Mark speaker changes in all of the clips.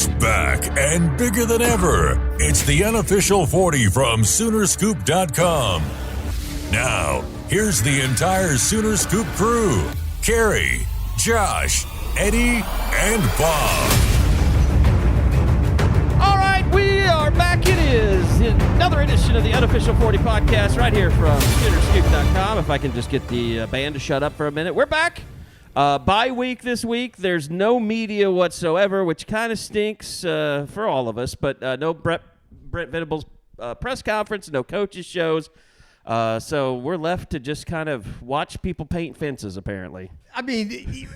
Speaker 1: It's back and bigger than ever. It's the unofficial 40 from Soonerscoop.com. Now, here's the entire Sooner Scoop crew. Carrie, Josh, Eddie, and Bob.
Speaker 2: All right, we are back. It is another edition of the unofficial 40 podcast right here from Soonerscoop.com. If I can just get the band to shut up for a minute. We're back. Bye week this week. There's no media whatsoever, which kind of stinks for all of us. But no Brett Venables press conference, no coaches shows. So we're left to just kind of watch people paint fences, apparently.
Speaker 3: I mean,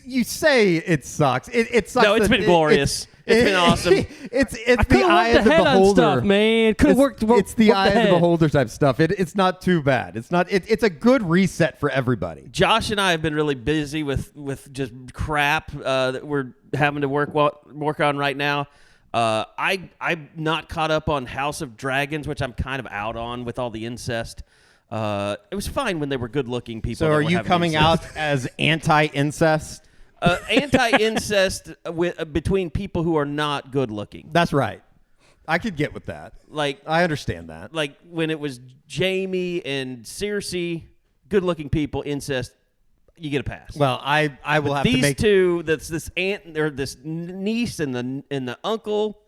Speaker 3: you say it sucks. It sucks.
Speaker 2: No, it's been glorious. It's been awesome.
Speaker 3: It's the eye of the beholder
Speaker 4: stuff, man. Could have worked.
Speaker 3: It's the eye of the beholder type stuff. It's not too bad. It's not. It's a good reset for everybody.
Speaker 2: Josh and I have been really busy with just crap that we're having to work on right now. I'm not caught up on House of Dragons, which I'm kind of out on with all the incest. It was fine when they were good-looking people.
Speaker 3: So are you coming out as anti-incest?
Speaker 2: Anti-incest between people who are not good-looking.
Speaker 3: That's right. I could get with that.
Speaker 2: Like,
Speaker 3: I understand that.
Speaker 2: Like when it was Jamie and Cersei, good-looking people, incest, you get a pass.
Speaker 3: Well, I will have to make
Speaker 2: these two. That's this aunt or this niece and the uncle.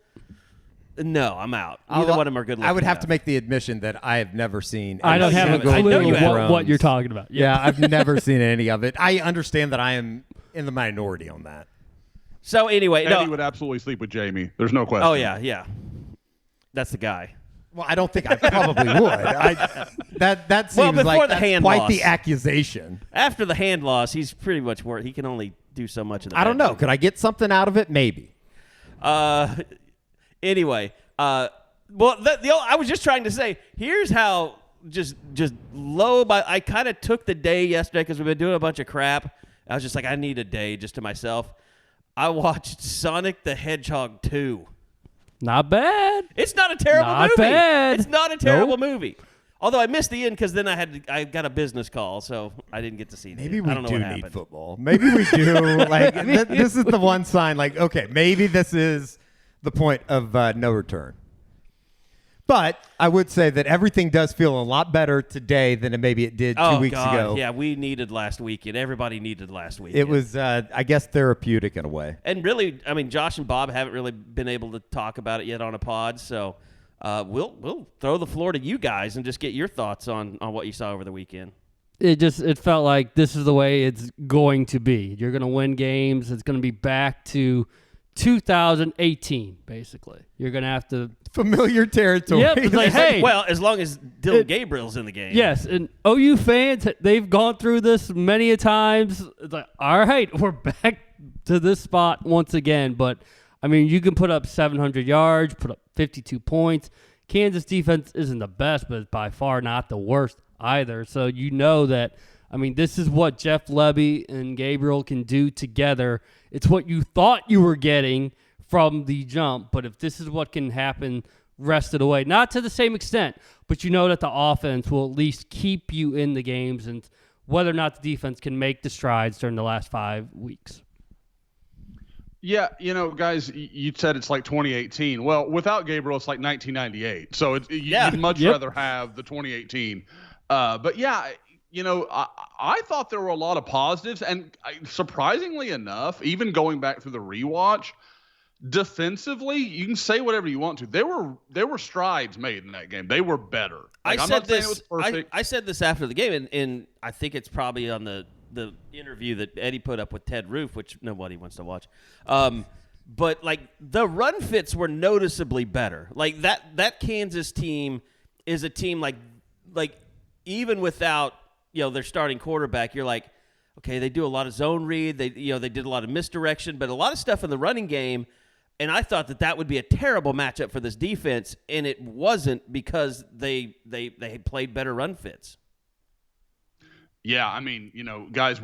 Speaker 2: No, I'm out. Neither one of them are good looking.
Speaker 3: I would have to make the admission that I have never seen.
Speaker 4: I don't have a clue what you're talking about.
Speaker 3: Yeah, I've never seen any of it. I understand that I am in the minority on that.
Speaker 2: So anyway,
Speaker 5: Eddie would absolutely sleep with Jamie. There's no question.
Speaker 2: Oh yeah, that's the guy.
Speaker 3: Well, I don't think I probably would. That seems like that's quite the accusation.
Speaker 2: After the hand loss, he's pretty much worth. He can only do so much of that.
Speaker 3: I don't know. Could I get something out of it? Maybe.
Speaker 2: Anyway, I was just trying to say, here's how just low. I kind of took the day yesterday because we've been doing a bunch of crap. I was just like, I need a day just to myself. I watched Sonic the Hedgehog 2.
Speaker 4: Not bad.
Speaker 2: It's not a terrible movie.
Speaker 4: Bad.
Speaker 2: It's not a terrible movie. Although I missed the end because then I got a business call, so I didn't get to see.
Speaker 3: Maybe we do need
Speaker 2: happened.
Speaker 3: Football. Maybe we do. Like this is the one sign. Like, okay, maybe this is the point of no return. But I would say that everything does feel a lot better today than maybe it did 2 weeks ago.
Speaker 2: Yeah, we needed last weekend. Everybody needed last weekend.
Speaker 3: It was, I guess, therapeutic in a way.
Speaker 2: And really, I mean, Josh and Bob haven't really been able to talk about it yet on a pod, so we'll throw the floor to you guys and just get your thoughts on what you saw over the weekend.
Speaker 4: It felt like this is the way it's going to be. You're going to win games. It's going to be back to 2018, basically. You're going to have to...
Speaker 3: Familiar territory.
Speaker 4: Yep. It's like, hey.
Speaker 2: Well, as long as Dylan Gabriel's in the game.
Speaker 4: Yes, and OU fans, they've gone through this many a times. It's like, all right, we're back to this spot once again. But, I mean, you can put up 700 yards, put up 52 points. Kansas defense isn't the best, but it's by far not the worst either. So you know that, I mean, this is what Jeff Lebby and Gabriel can do together. It's what you thought you were getting from the jump, but if this is what can happen rest of the way, not to the same extent, but you know that the offense will at least keep you in the games, and whether or not the defense can make the strides during the last 5 weeks.
Speaker 5: Yeah, guys, you said it's like 2018. Well, without Gabriel, it's like 1998. So you'd much rather have the 2018. But yeah, I thought there were a lot of positives, and surprisingly enough, even going back through the rewatch, defensively, you can say whatever you want to. There were strides made in that game. They were better.
Speaker 2: I said this after the game, and I think it's probably on the interview that Eddie put up with Ted Roof, which nobody wants to watch. But like the run fits were noticeably better. Like that Kansas team is a team like even without their starting quarterback, you're like, okay, they do a lot of zone read. They did a lot of misdirection, but a lot of stuff in the running game. And I thought that would be a terrible matchup for this defense, and it wasn't because they played better run fits.
Speaker 5: Yeah, I mean, guys,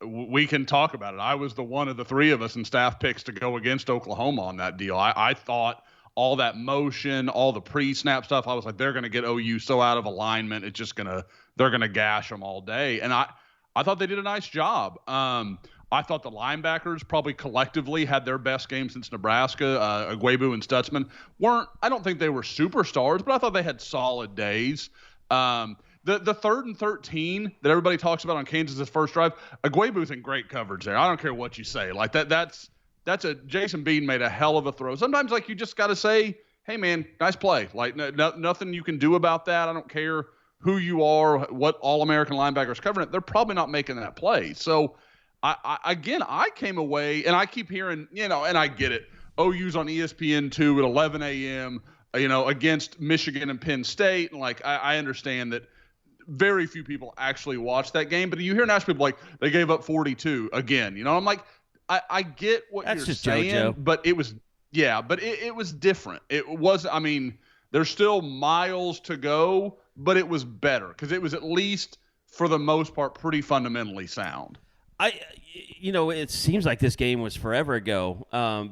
Speaker 5: we can talk about it. I was the one of the three of us in staff picks to go against Oklahoma on that deal. I thought all that motion, all the pre-snap stuff, I was like, they're going to get OU so out of alignment, they're going to gash them all day. And I thought they did a nice job. I thought the linebackers probably collectively had their best game since Nebraska. Agwebu and Stutzman I don't think they were superstars, but I thought they had solid days. The 3rd and 13 that everybody talks about on Kansas's first drive, Agwebu's in great coverage there. I don't care what you say. Like that's Jason Bean made a hell of a throw. Sometimes like you just got to say, hey man, nice play. Like nothing you can do about that. I don't care who you are, what All-American linebackers covering it. They're probably not making that play. So I came away, and I keep hearing, and I get it. OU's on ESPN2 at 11 a.m., against Michigan and Penn State. And, like, I understand that very few people actually watch that game. But you hear national people like, they gave up 42 again. I'm like, I get what
Speaker 2: That's
Speaker 5: you're
Speaker 2: just
Speaker 5: saying.
Speaker 2: JoJo.
Speaker 5: But it was – but it was different. It was – I mean, there's still miles to go, but it was better because it was at least, for the most part, pretty fundamentally sound.
Speaker 2: It seems like this game was forever ago.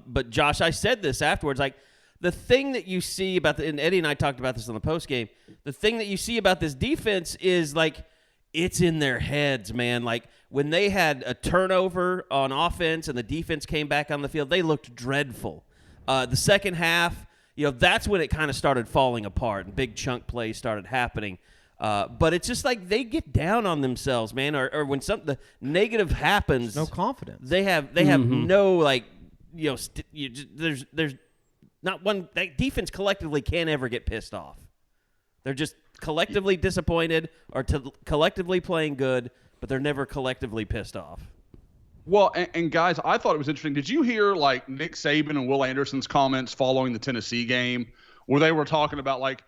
Speaker 2: But Josh, I said this afterwards. Like the thing that you see about and Eddie and I talked about this on the post game. The thing that you see about this defense is like it's in their heads, man. Like when they had a turnover on offense and the defense came back on the field, they looked dreadful. The second half, that's when it kind of started falling apart and big chunk plays started happening. But it's just like they get down on themselves, man. Or when the negative happens,
Speaker 3: no confidence.
Speaker 2: They have no like there's not one. That defense collectively can't ever get pissed off. They're just collectively disappointed or collectively playing good, but they're never collectively pissed off.
Speaker 5: Well, and guys, I thought it was interesting. Did you hear like Nick Saban and Will Anderson's comments following the Tennessee game, where they were talking about like?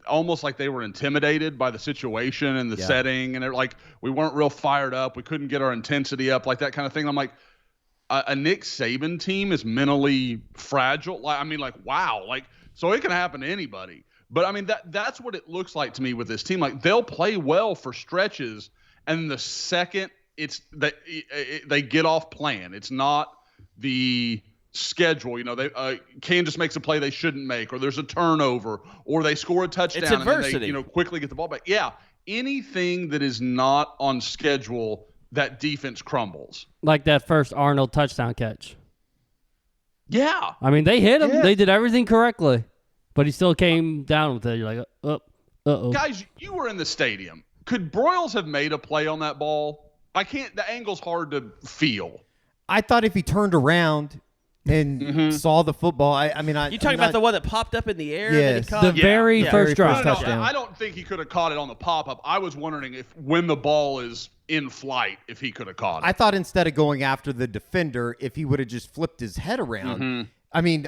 Speaker 5: Almost like they were intimidated by the situation and the setting, and they're like, we weren't real fired up, we couldn't get our intensity up, like that kind of thing. I'm like, a Nick Saban team is mentally fragile. Wow, like so it can happen to anybody. But I mean that's what it looks like to me with this team. Like they'll play well for stretches, and the second they get off plan, it's not the schedule. Kansas makes a play they shouldn't make, or there's a turnover, or they score a touchdown and then they quickly get the ball back. Yeah, anything that is not on schedule, that defense crumbles.
Speaker 4: Like that first Arnold touchdown catch.
Speaker 5: Yeah.
Speaker 4: I mean, they hit him. Yeah. They did everything correctly, but he still came down with it. You're like, uh-oh.
Speaker 5: Guys, you were in the stadium. Could Broyles have made a play on that ball? The angle's hard to feel.
Speaker 3: I thought if he turned around and saw the football. You
Speaker 2: talking about the one that popped up in the air?
Speaker 3: Yes.
Speaker 2: That he caught?
Speaker 4: Very first drive
Speaker 3: touchdown.
Speaker 5: I don't think he could have caught it on the pop-up. I was wondering if when the ball is in flight, if he could have caught it.
Speaker 3: I thought instead of going after the defender, if he would have just flipped his head around. I mean,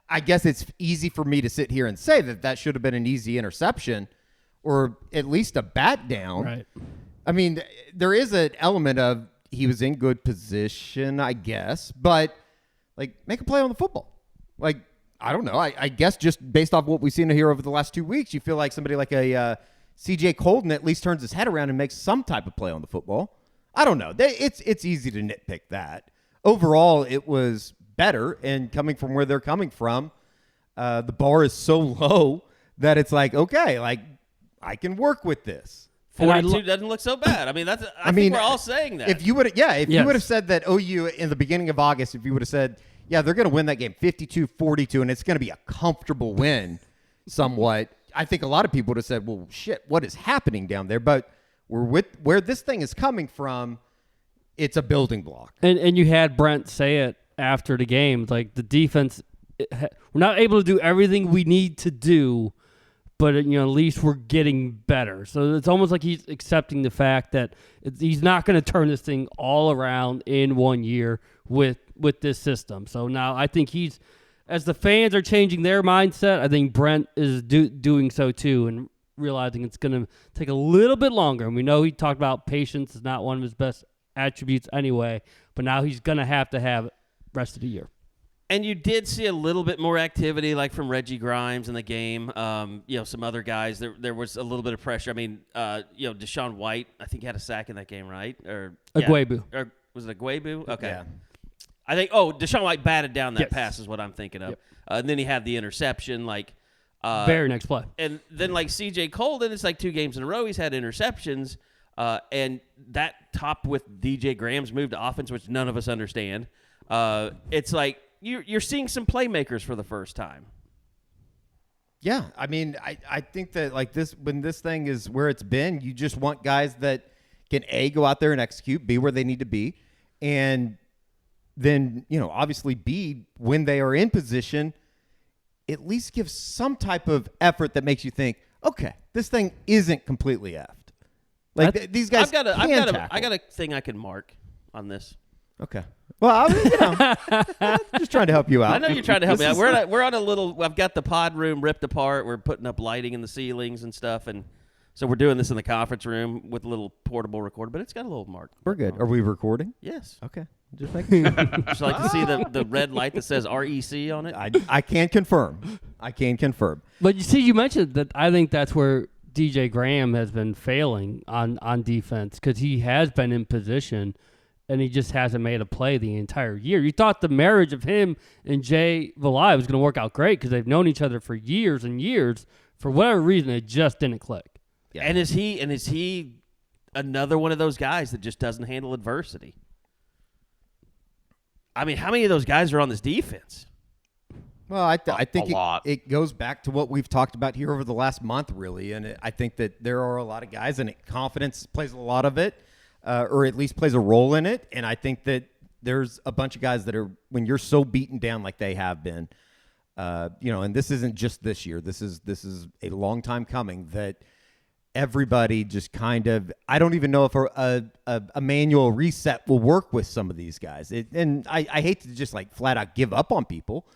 Speaker 3: I guess it's easy for me to sit here and say that should have been an easy interception or at least a bat down.
Speaker 4: Right.
Speaker 3: I mean, there is an element of he was in good position, I guess, but like, make a play on the football. Like, I don't know. I guess just based off what we've seen here over the last 2 weeks, you feel like somebody like a C.J. Colden at least turns his head around and makes some type of play on the football. I don't know. It's easy to nitpick that. Overall, it was better, and coming from where they're coming from, the bar is so low that it's like, okay, like, I can work with this.
Speaker 2: 42 doesn't look so bad. I mean, I think we're all saying that.
Speaker 3: If you would have said that OU in the beginning of August, if you would have said, yeah, they're going to win that game 52-42, and it's going to be a comfortable win somewhat, I think a lot of people would have said, well, shit, what is happening down there? But where this thing is coming from, it's a building block.
Speaker 4: And you had Brent say it after the game, like the defense, we're not able to do everything we need to do, but at least we're getting better. So it's almost like he's accepting the fact that he's not going to turn this thing all around in 1 year with this system. So now I think as the fans are changing their mindset, I think Brent is doing so too, and realizing it's going to take a little bit longer. And we know he talked about patience is not one of his best attributes anyway, but now he's going to have it rest of the year.
Speaker 2: And you did see a little bit more activity, like from Reggie Grimes in the game. Some other guys. There was a little bit of pressure. I mean, Deshaun White, I think, had a sack in that game, right?
Speaker 4: Agwebu.
Speaker 2: Or was it Agwebu? Okay.
Speaker 3: Yeah.
Speaker 2: I think. Deshaun White batted down that pass is what I'm thinking of.
Speaker 4: Yep.
Speaker 2: And then he had the interception.
Speaker 4: Very next play.
Speaker 2: And then like C.J. Colden, it's like 2 games in a row he's had interceptions. And that topped with DJ Graham's move to offense, which none of us understand. It's like you're seeing some playmakers for the first time.
Speaker 3: Yeah, I mean, I think that like this, when this thing is where it's been, you just want guys that can A, go out there and execute, B, where they need to be, and then, obviously B, when they are in position, at least give some type of effort that makes you think, okay, this thing isn't completely effed. Like these guys
Speaker 2: I got a thing I can mark on this.
Speaker 3: Okay. Well, just trying to help you out.
Speaker 2: I know you're trying to help me out. We're on a little. I've got the pod room ripped apart. We're putting up lighting in the ceilings and stuff, and so we're doing this in the conference room with a little portable recorder. But it's got a little mark.
Speaker 3: We're good. Are we recording?
Speaker 2: Yes.
Speaker 3: Okay. Just making sure.
Speaker 2: Just like to see the red light that says REC on it.
Speaker 3: I can confirm.
Speaker 4: But you mentioned that. I think that's where DJ Graham has been failing on defense because he has been in position and he just hasn't made a play the entire year. You thought the marriage of him and Jay Valai was going to work out great because they've known each other for years and years. For whatever reason, it just didn't click.
Speaker 2: Yeah. And is he another one of those guys that just doesn't handle adversity? I mean, how many of those guys are on this defense?
Speaker 3: Well, I think
Speaker 5: it
Speaker 3: goes back to what we've talked about here over the last month, really. And I think that there are a lot of guys, and confidence plays a lot of it, or at least plays a role in it. And I think that there's a bunch of guys that are, when you're so beaten down like they have been, and this isn't just this year. This is a long time coming that everybody just kind of, I don't even know if a manual reset will work with some of these guys. And I hate to just like flat out give up on people.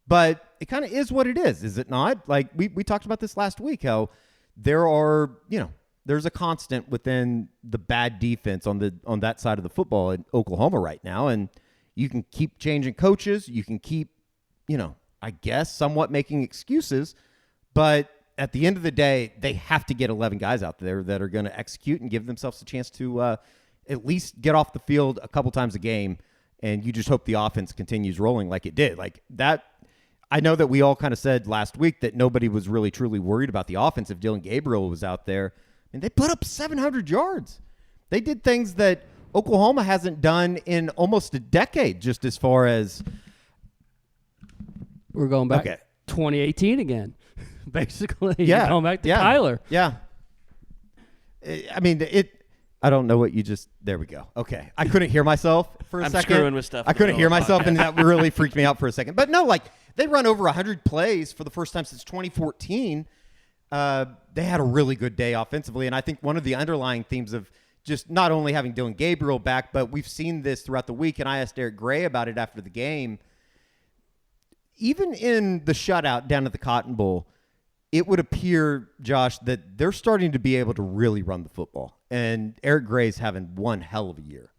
Speaker 3: But it kind of is what it is it not? Like we talked about this last week, how there are, there's a constant within the bad defense on that side of the football in Oklahoma right now. And you can keep changing coaches. You can keep, I guess, somewhat making excuses. But at the end of the day, they have to get 11 guys out there that are going to execute and give themselves a chance to at least get off the field a couple times a game. And you just hope the offense continues rolling like it did. Like that. I know that we all kind of said last week that nobody was really truly worried about the offense if Dylan Gabriel was out there. And they put up 700 yards. They did things that Oklahoma hasn't done in almost a decade, just as far as...
Speaker 4: We're going back 2018 again, basically.
Speaker 3: Yeah.
Speaker 4: Going back to Tyler.
Speaker 3: Yeah. I mean, I don't know what you just... There we go. Okay. I couldn't hear myself for a second.
Speaker 2: I'm screwing with stuff.
Speaker 3: I couldn't hear myself, and that really freaked me out for a second. But no, like... They run over 100 plays for the first time since 2014. They had a really good day offensively, and I think one of the underlying themes of just not only having Dylan Gabriel back, but we've seen this throughout the week, and I asked Eric Gray about it after the game. Even in the shutout down at the Cotton Bowl, it would appear, Josh, that they're starting to be able to really run the football, and Eric Gray's having one hell of a year.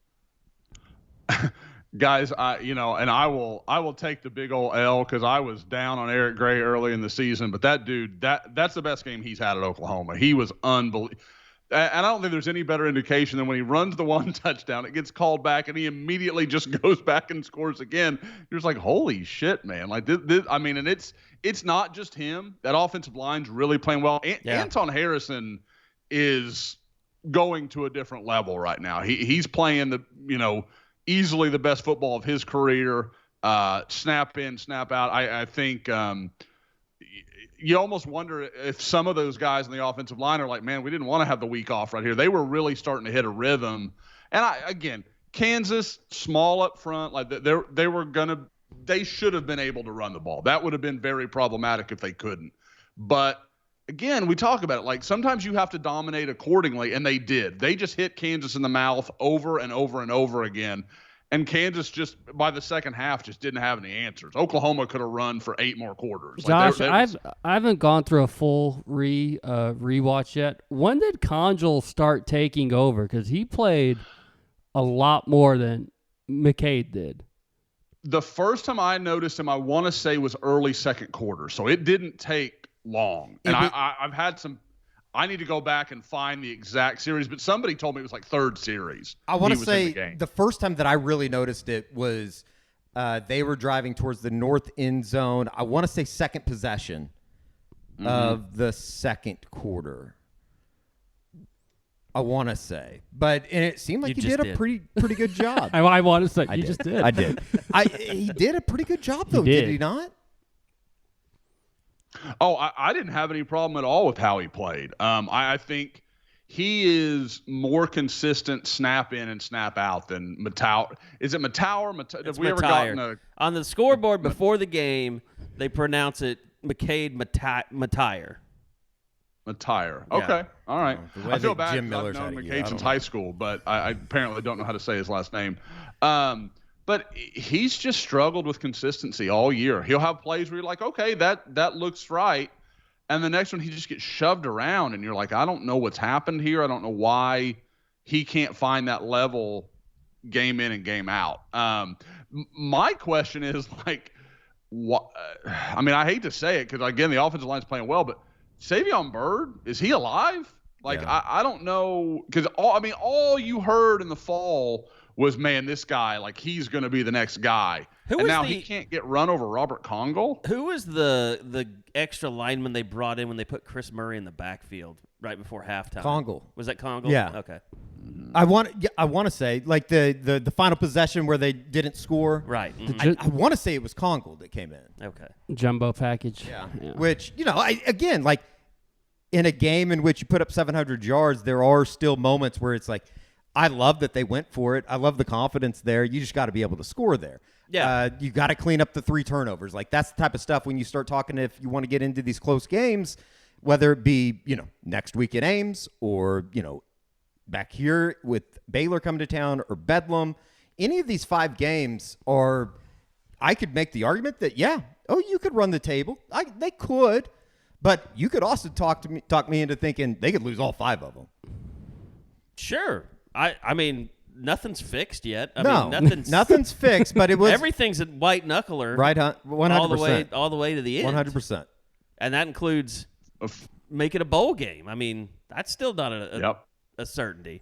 Speaker 5: Guys, I will take the big old L because I was down on Eric Gray early in the season, but that dude, that's the best game he's had at Oklahoma. He was unbelievable. And I don't think there's any better indication than when he runs the one touchdown, it gets called back, and he immediately just goes back and scores again. You're just like, holy shit, man. Like this I mean, and it's not just him. That offensive line's really playing well. Anton Harrison is going to a different level right now. He's playing easily the best football of his career, snap in, snap out. I think you almost wonder if some of those guys in the offensive line are like, man, we didn't want to have the week off right here. They were really starting to hit a rhythm. And Kansas, small up front, like they should have been able to run the ball. That would have been very problematic if they couldn't. But again, we talk about it like sometimes you have to dominate accordingly, and they did. They just hit Kansas in the mouth over and over and over again, and Kansas just by the second half just didn't have any answers. Oklahoma could have run for 8 more quarters.
Speaker 4: Josh, I haven't gone through a full rewatch yet. When did Conjal start taking over? Because he played a lot more than McCade did.
Speaker 5: The first time I noticed him, I want to say was early second quarter, so it didn't take long. And I've had some – I need to go back and find the exact series, but somebody told me it was like third series.
Speaker 3: I want to say the first time that I really noticed it was they were driving towards the north end zone. I want to say second possession of the second quarter. I want to say, but it seemed like
Speaker 2: You
Speaker 3: he did
Speaker 2: just
Speaker 3: a pretty good job.
Speaker 4: I want to say
Speaker 3: I
Speaker 4: you
Speaker 3: did.
Speaker 4: just did.
Speaker 3: I did. He did a pretty good job though, did he not?
Speaker 5: Oh, I didn't have any problem at all with how he played. I think he is more consistent snap in and snap out than Matau. Is it Matau or have we ever gotten
Speaker 2: on the scoreboard before the game? They pronounce it McCade Matire.
Speaker 5: Matire.
Speaker 2: Yeah.
Speaker 5: Okay. All right. I feel bad
Speaker 3: Jim
Speaker 5: because
Speaker 3: Miller's
Speaker 5: I've known
Speaker 3: had it.
Speaker 5: McCade since high school, but I apparently don't know how to say his last name. But he's just struggled with consistency all year. He'll have plays where you're like, okay, that looks right. And the next one, he just gets shoved around, and you're like, I don't know what's happened here. I don't know why he can't find that level game in and game out. My question is, like, what? I mean, I hate to say it because, again, the offensive line's playing well, but Savion Byrd, is he alive? Like, yeah. I don't know, because all you heard in the fall was, man, this guy, like, he's going to be the next guy. He can't get run over Robert Congle.
Speaker 2: Who was the extra lineman they brought in when they put Chris Murray in the backfield right before halftime?
Speaker 3: Congle.
Speaker 2: Was that Congle?
Speaker 3: Yeah.
Speaker 2: Okay.
Speaker 3: I want to say, like, the final possession where they didn't score.
Speaker 2: Right.
Speaker 3: Mm-hmm. I want to say it was Congle that came in.
Speaker 2: Okay.
Speaker 4: Jumbo package.
Speaker 3: Yeah. Which, again, like, in a game in which you put up 700 yards, there are still moments where it's like, I love that they went for it. I love the confidence there. You just got to be able to score there.
Speaker 2: Yeah.
Speaker 3: You got to clean up the 3 turnovers. Like, that's the type of stuff when you start talking, if you want to get into these close games, whether it be, next week at Ames or, back here with Baylor coming to town or Bedlam, any of these 5 games are, I could make the argument that, you could run the table. They could, but you could also talk me into thinking they could lose all 5 of them.
Speaker 2: Sure. I mean, nothing's fixed yet.
Speaker 3: Nothing's fixed, but it was
Speaker 2: everything's a white knuckler,
Speaker 3: right? 100%,
Speaker 2: all the way to the end,
Speaker 3: 100%,
Speaker 2: and that includes make it a bowl game. I mean, that's still not a certainty.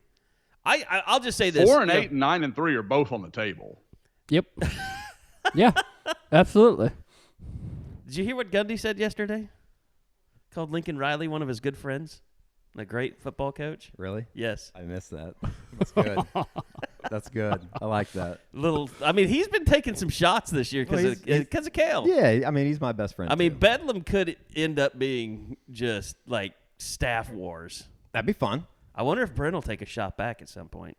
Speaker 2: I'll just say this:
Speaker 5: 4 and 8 and 9 and 3 are both on the table.
Speaker 4: Yep. Yeah, absolutely.
Speaker 2: Did you hear what Gundy said yesterday? Called Lincoln Riley one of his good friends. A great football coach.
Speaker 3: Really?
Speaker 2: Yes.
Speaker 3: I missed that. That's good. That's good. I like that.
Speaker 2: He's been taking some shots this year because of Kale.
Speaker 3: Yeah, he's my best friend.
Speaker 2: Bedlam could end up being just like staff wars.
Speaker 3: That'd be fun.
Speaker 2: I wonder if Brent will take a shot back at some point.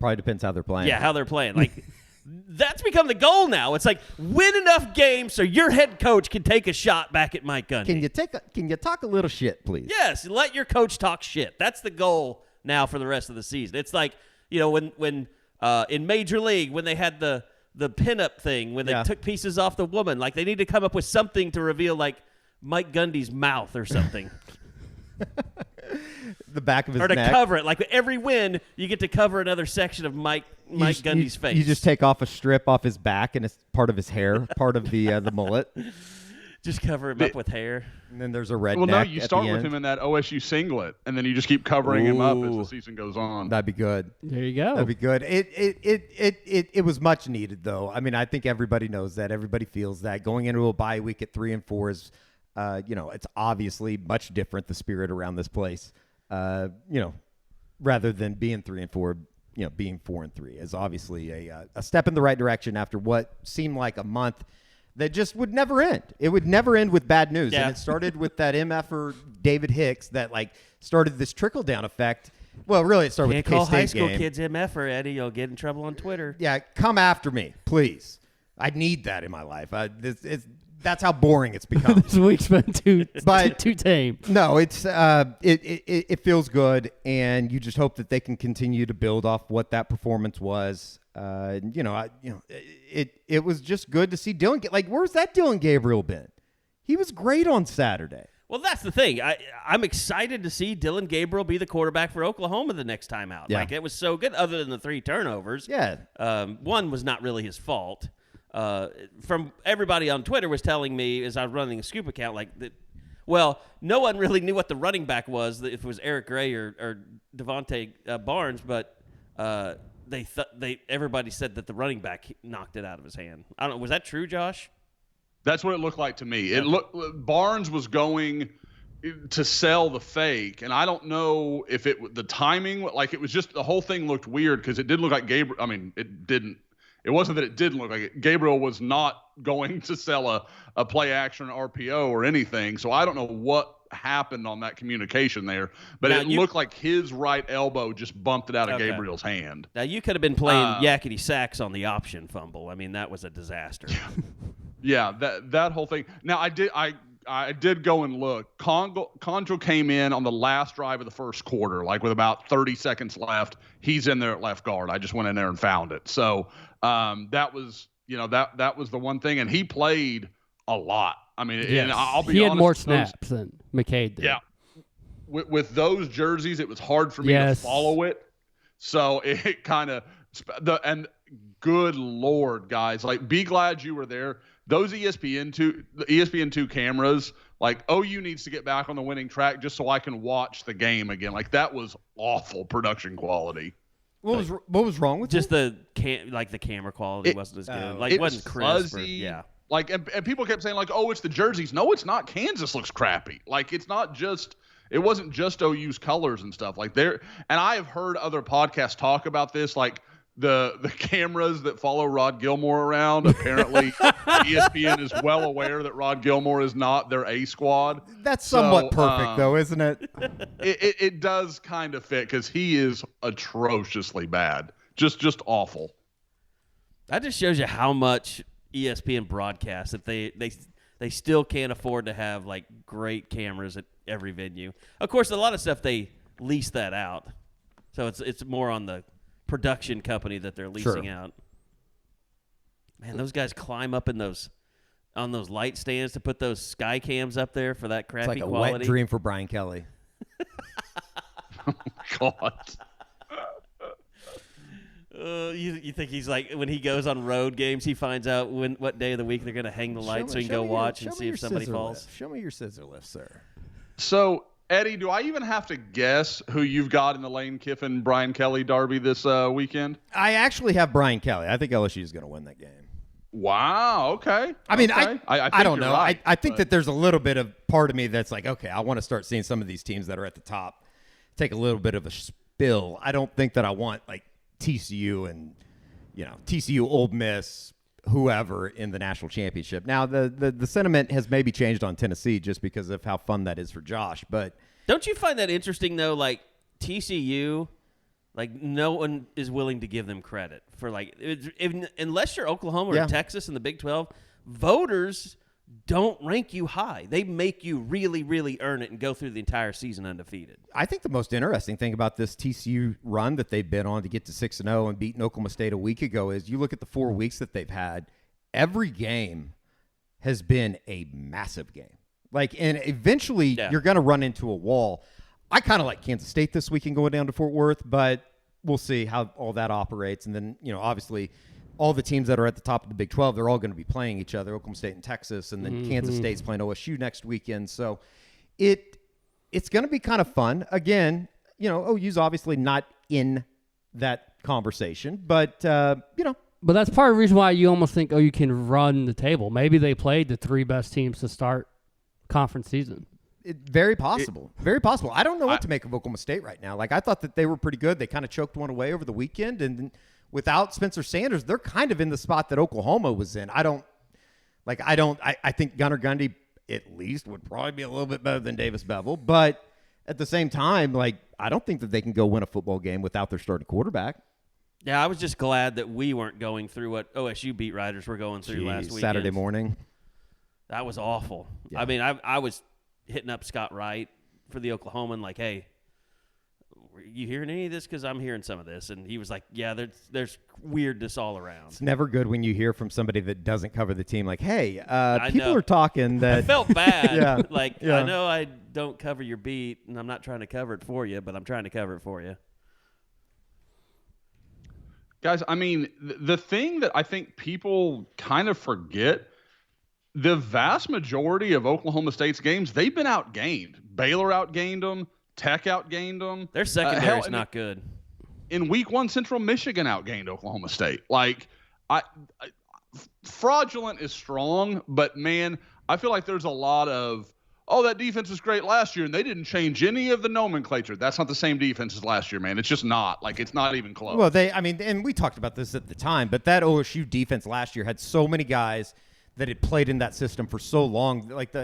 Speaker 3: Probably depends how they're playing.
Speaker 2: Yeah, how they're playing. Like, that's become the goal now. It's like, win enough games so your head coach can take a shot back at Mike Gundy.
Speaker 3: Can you talk a little shit, please?
Speaker 2: Yes, let your coach talk shit. That's the goal now for the rest of the season. It's like, when in Major League, when they had the pinup thing, when they took pieces off the woman, like, they need to come up with something to reveal, like, Mike Gundy's mouth or something.
Speaker 3: The back of his
Speaker 2: neck. Or to
Speaker 3: neck.
Speaker 2: cover it. Like, every win, you get to cover another section of Mike Gundy's face.
Speaker 3: You just take off a strip off his back, and it's part of his hair, part of the mullet.
Speaker 2: Just cover him up with hair.
Speaker 3: And then there's a red
Speaker 5: neck.
Speaker 3: Well, no,
Speaker 5: you start with him in that OSU singlet, and then you just keep covering him up as the season goes on.
Speaker 3: That'd be good.
Speaker 4: There you go.
Speaker 3: That'd be good. It was much needed, though. I think everybody knows that. Everybody feels that. Going into a bye week at 3 and 4 is, it's obviously much different, the spirit around this place. Rather than being 3 and 4, being 4 and 3 is obviously a step in the right direction after what seemed like a month that just would never end. It would never end with bad news.
Speaker 2: Yeah.
Speaker 3: And it started with that MFer David Hicks that started this trickle down effect. Well, really, it started with the K-State
Speaker 2: Can't call high school
Speaker 3: game.
Speaker 2: kids MFer, Eddie. You'll get in trouble on Twitter.
Speaker 3: Yeah, come after me, please. I need that in my life. That's how boring it's become.
Speaker 4: This week's been too tame.
Speaker 3: No, it's it feels good, and you just hope that they can continue to build off what that performance was. It was just good to see Dylan. Where's that Dylan Gabriel been? He was great on Saturday.
Speaker 2: Well, that's the thing. I'm excited to see Dylan Gabriel be the quarterback for Oklahoma the next time out.
Speaker 3: Yeah.
Speaker 2: It was so good, other than the 3 turnovers.
Speaker 3: Yeah.
Speaker 2: One was not really his fault. From everybody on Twitter was telling me as I was running a Scoop account, no one really knew what the running back was, if it was Eric Gray or Devontae Barnes, but everybody said that the running back knocked it out of his hand. I don't know. Was that true, Josh?
Speaker 5: That's what it looked like to me. Barnes was going to sell the fake, and I don't know if the timing, like it was just the whole thing looked weird because it didn't look like Gabriel. I mean, it didn't. It wasn't that it didn't look like it. Gabriel was not going to sell a play action RPO or anything. So I don't know what happened on that communication there, but it looked like his right elbow just bumped it out of Gabriel's hand.
Speaker 2: Now you could have been playing yakety sax on the option fumble. I mean, that was a disaster.
Speaker 5: Yeah, that whole thing. Now I did go and look. Conjo came in on the last drive of the first quarter, like with about 30 seconds left. He's in there at left guard. I just went in there and found it. So that was, that was the one thing, and he played a lot. I mean, and I'll be honest,
Speaker 4: he had more snaps than McCade did.
Speaker 5: Yeah, with those jerseys, it was hard for me to follow it. So it kind of and good Lord, guys, like be glad you were there. Those ESPN2 cameras, like OU needs to get back on the winning track just so I can watch the game again. Like that was awful production quality.
Speaker 3: What was wrong with
Speaker 2: just the camera quality wasn't as good. Like it wasn't crisp.
Speaker 5: Fuzzy. Like and people kept saying like, oh, it's the jerseys. No, it's not. Kansas looks crappy. Like it wasn't just OU's colors and stuff like there. And I have heard other podcasts talk about this, like the cameras that follow Rod Gilmore around. Apparently, ESPN is well aware that Rod Gilmore is not their A squad.
Speaker 3: That's somewhat perfect, though, isn't it?
Speaker 5: It does kind of fit because he is atrociously bad, just awful.
Speaker 2: That just shows you how much ESPN broadcasts that they still can't afford to have like great cameras at every venue. Of course, a lot of stuff they lease that out, so it's more on the production company that they're leasing out. Man, those guys climb up on those light stands to put those sky cams up there for that crappy
Speaker 3: it's like a
Speaker 2: quality.
Speaker 3: Wet dream for Brian Kelly.
Speaker 5: Oh my God.
Speaker 2: You think he's like when he goes on road games, he finds out what day of the week they're going to hang the lights so he can go watch and see if somebody falls.
Speaker 3: Show me your scissor lift, sir.
Speaker 5: So, Eddie, do I even have to guess who you've got in the Lane Kiffin Brian Kelly derby this weekend?
Speaker 3: I actually have Brian Kelly. I think LSU is going to win that game.
Speaker 5: Wow. Okay.
Speaker 3: I mean,
Speaker 5: okay.
Speaker 3: I don't know.
Speaker 5: Right,
Speaker 3: I think that there's a little bit of part of me that's like, okay, I want to start seeing some of these teams that are at the top take a little bit of a spill. I don't think that I want like TCU and TCU, Ole Miss, whoever in the national championship. Now the sentiment has maybe changed on Tennessee just because of how fun that is for Josh. But
Speaker 2: don't you find that interesting though? Like TCU, like no one is willing to give them credit for like unless you're Oklahoma or Texas in the Big 12, voters don't rank you high. They make you really, really earn it and go through the entire season undefeated.
Speaker 3: I think the most interesting thing about this TCU run that they've been on to get to 6-0 and beating Oklahoma State a week ago is you look at the 4 weeks that they've had, every game has been a massive game. And eventually you're going to run into a wall. I kind of like Kansas State this weekend going down to Fort Worth, but we'll see how all that operates. And then, obviously – all the teams that are at the top of the Big 12, they're all going to be playing each other, Oklahoma State and Texas, and then Kansas State's playing OSU next weekend. So it's going to be kind of fun. Again, OU's obviously not in that conversation, but, But
Speaker 4: that's part of the reason why you almost think, you can run the table. Maybe they played the 3 best teams to start conference season.
Speaker 3: Very possible. Very possible. I don't know what to make of Oklahoma State right now. Like, I thought that they were pretty good. They kind of choked one away over the weekend, and without Spencer Sanders, they're kind of in the spot that Oklahoma was in. I think Gunnar Gundy at least would probably be a little bit better than Davis Bevel, but at the same time, I don't think that they can go win a football game without their starting quarterback.
Speaker 2: Yeah, I was just glad that we weren't going through what OSU beat writers were going through last week.
Speaker 3: Saturday morning.
Speaker 2: That was awful. Yeah. I mean, I was hitting up Scott Wright for the Oklahoman, like, hey, you hearing any of this? Because I'm hearing some of this. And he was like, yeah, there's weirdness all around.
Speaker 3: It's never good when you hear from somebody that doesn't cover the team, like, hey, people are talking that.
Speaker 2: I felt bad. I know I don't cover your beat, and I'm not trying to cover it for you, but I'm trying to cover it for you.
Speaker 5: Guys, I mean, the thing that I think people kind of forget, the vast majority of Oklahoma State's games, they've been outgained. Baylor outgained them. Tech outgained them.
Speaker 2: Their secondary's not good.
Speaker 5: In week 1, Central Michigan outgained Oklahoma State. Fraudulent is strong, but man, I feel like there's a lot of oh, that defense was great last year, and they didn't change any of the nomenclature. That's not the same defense as last year, man. It's just not. Like, it's not even close.
Speaker 3: Well, and we talked about this at the time, but that OSU defense last year had so many guys that had played in that system for so long. Like,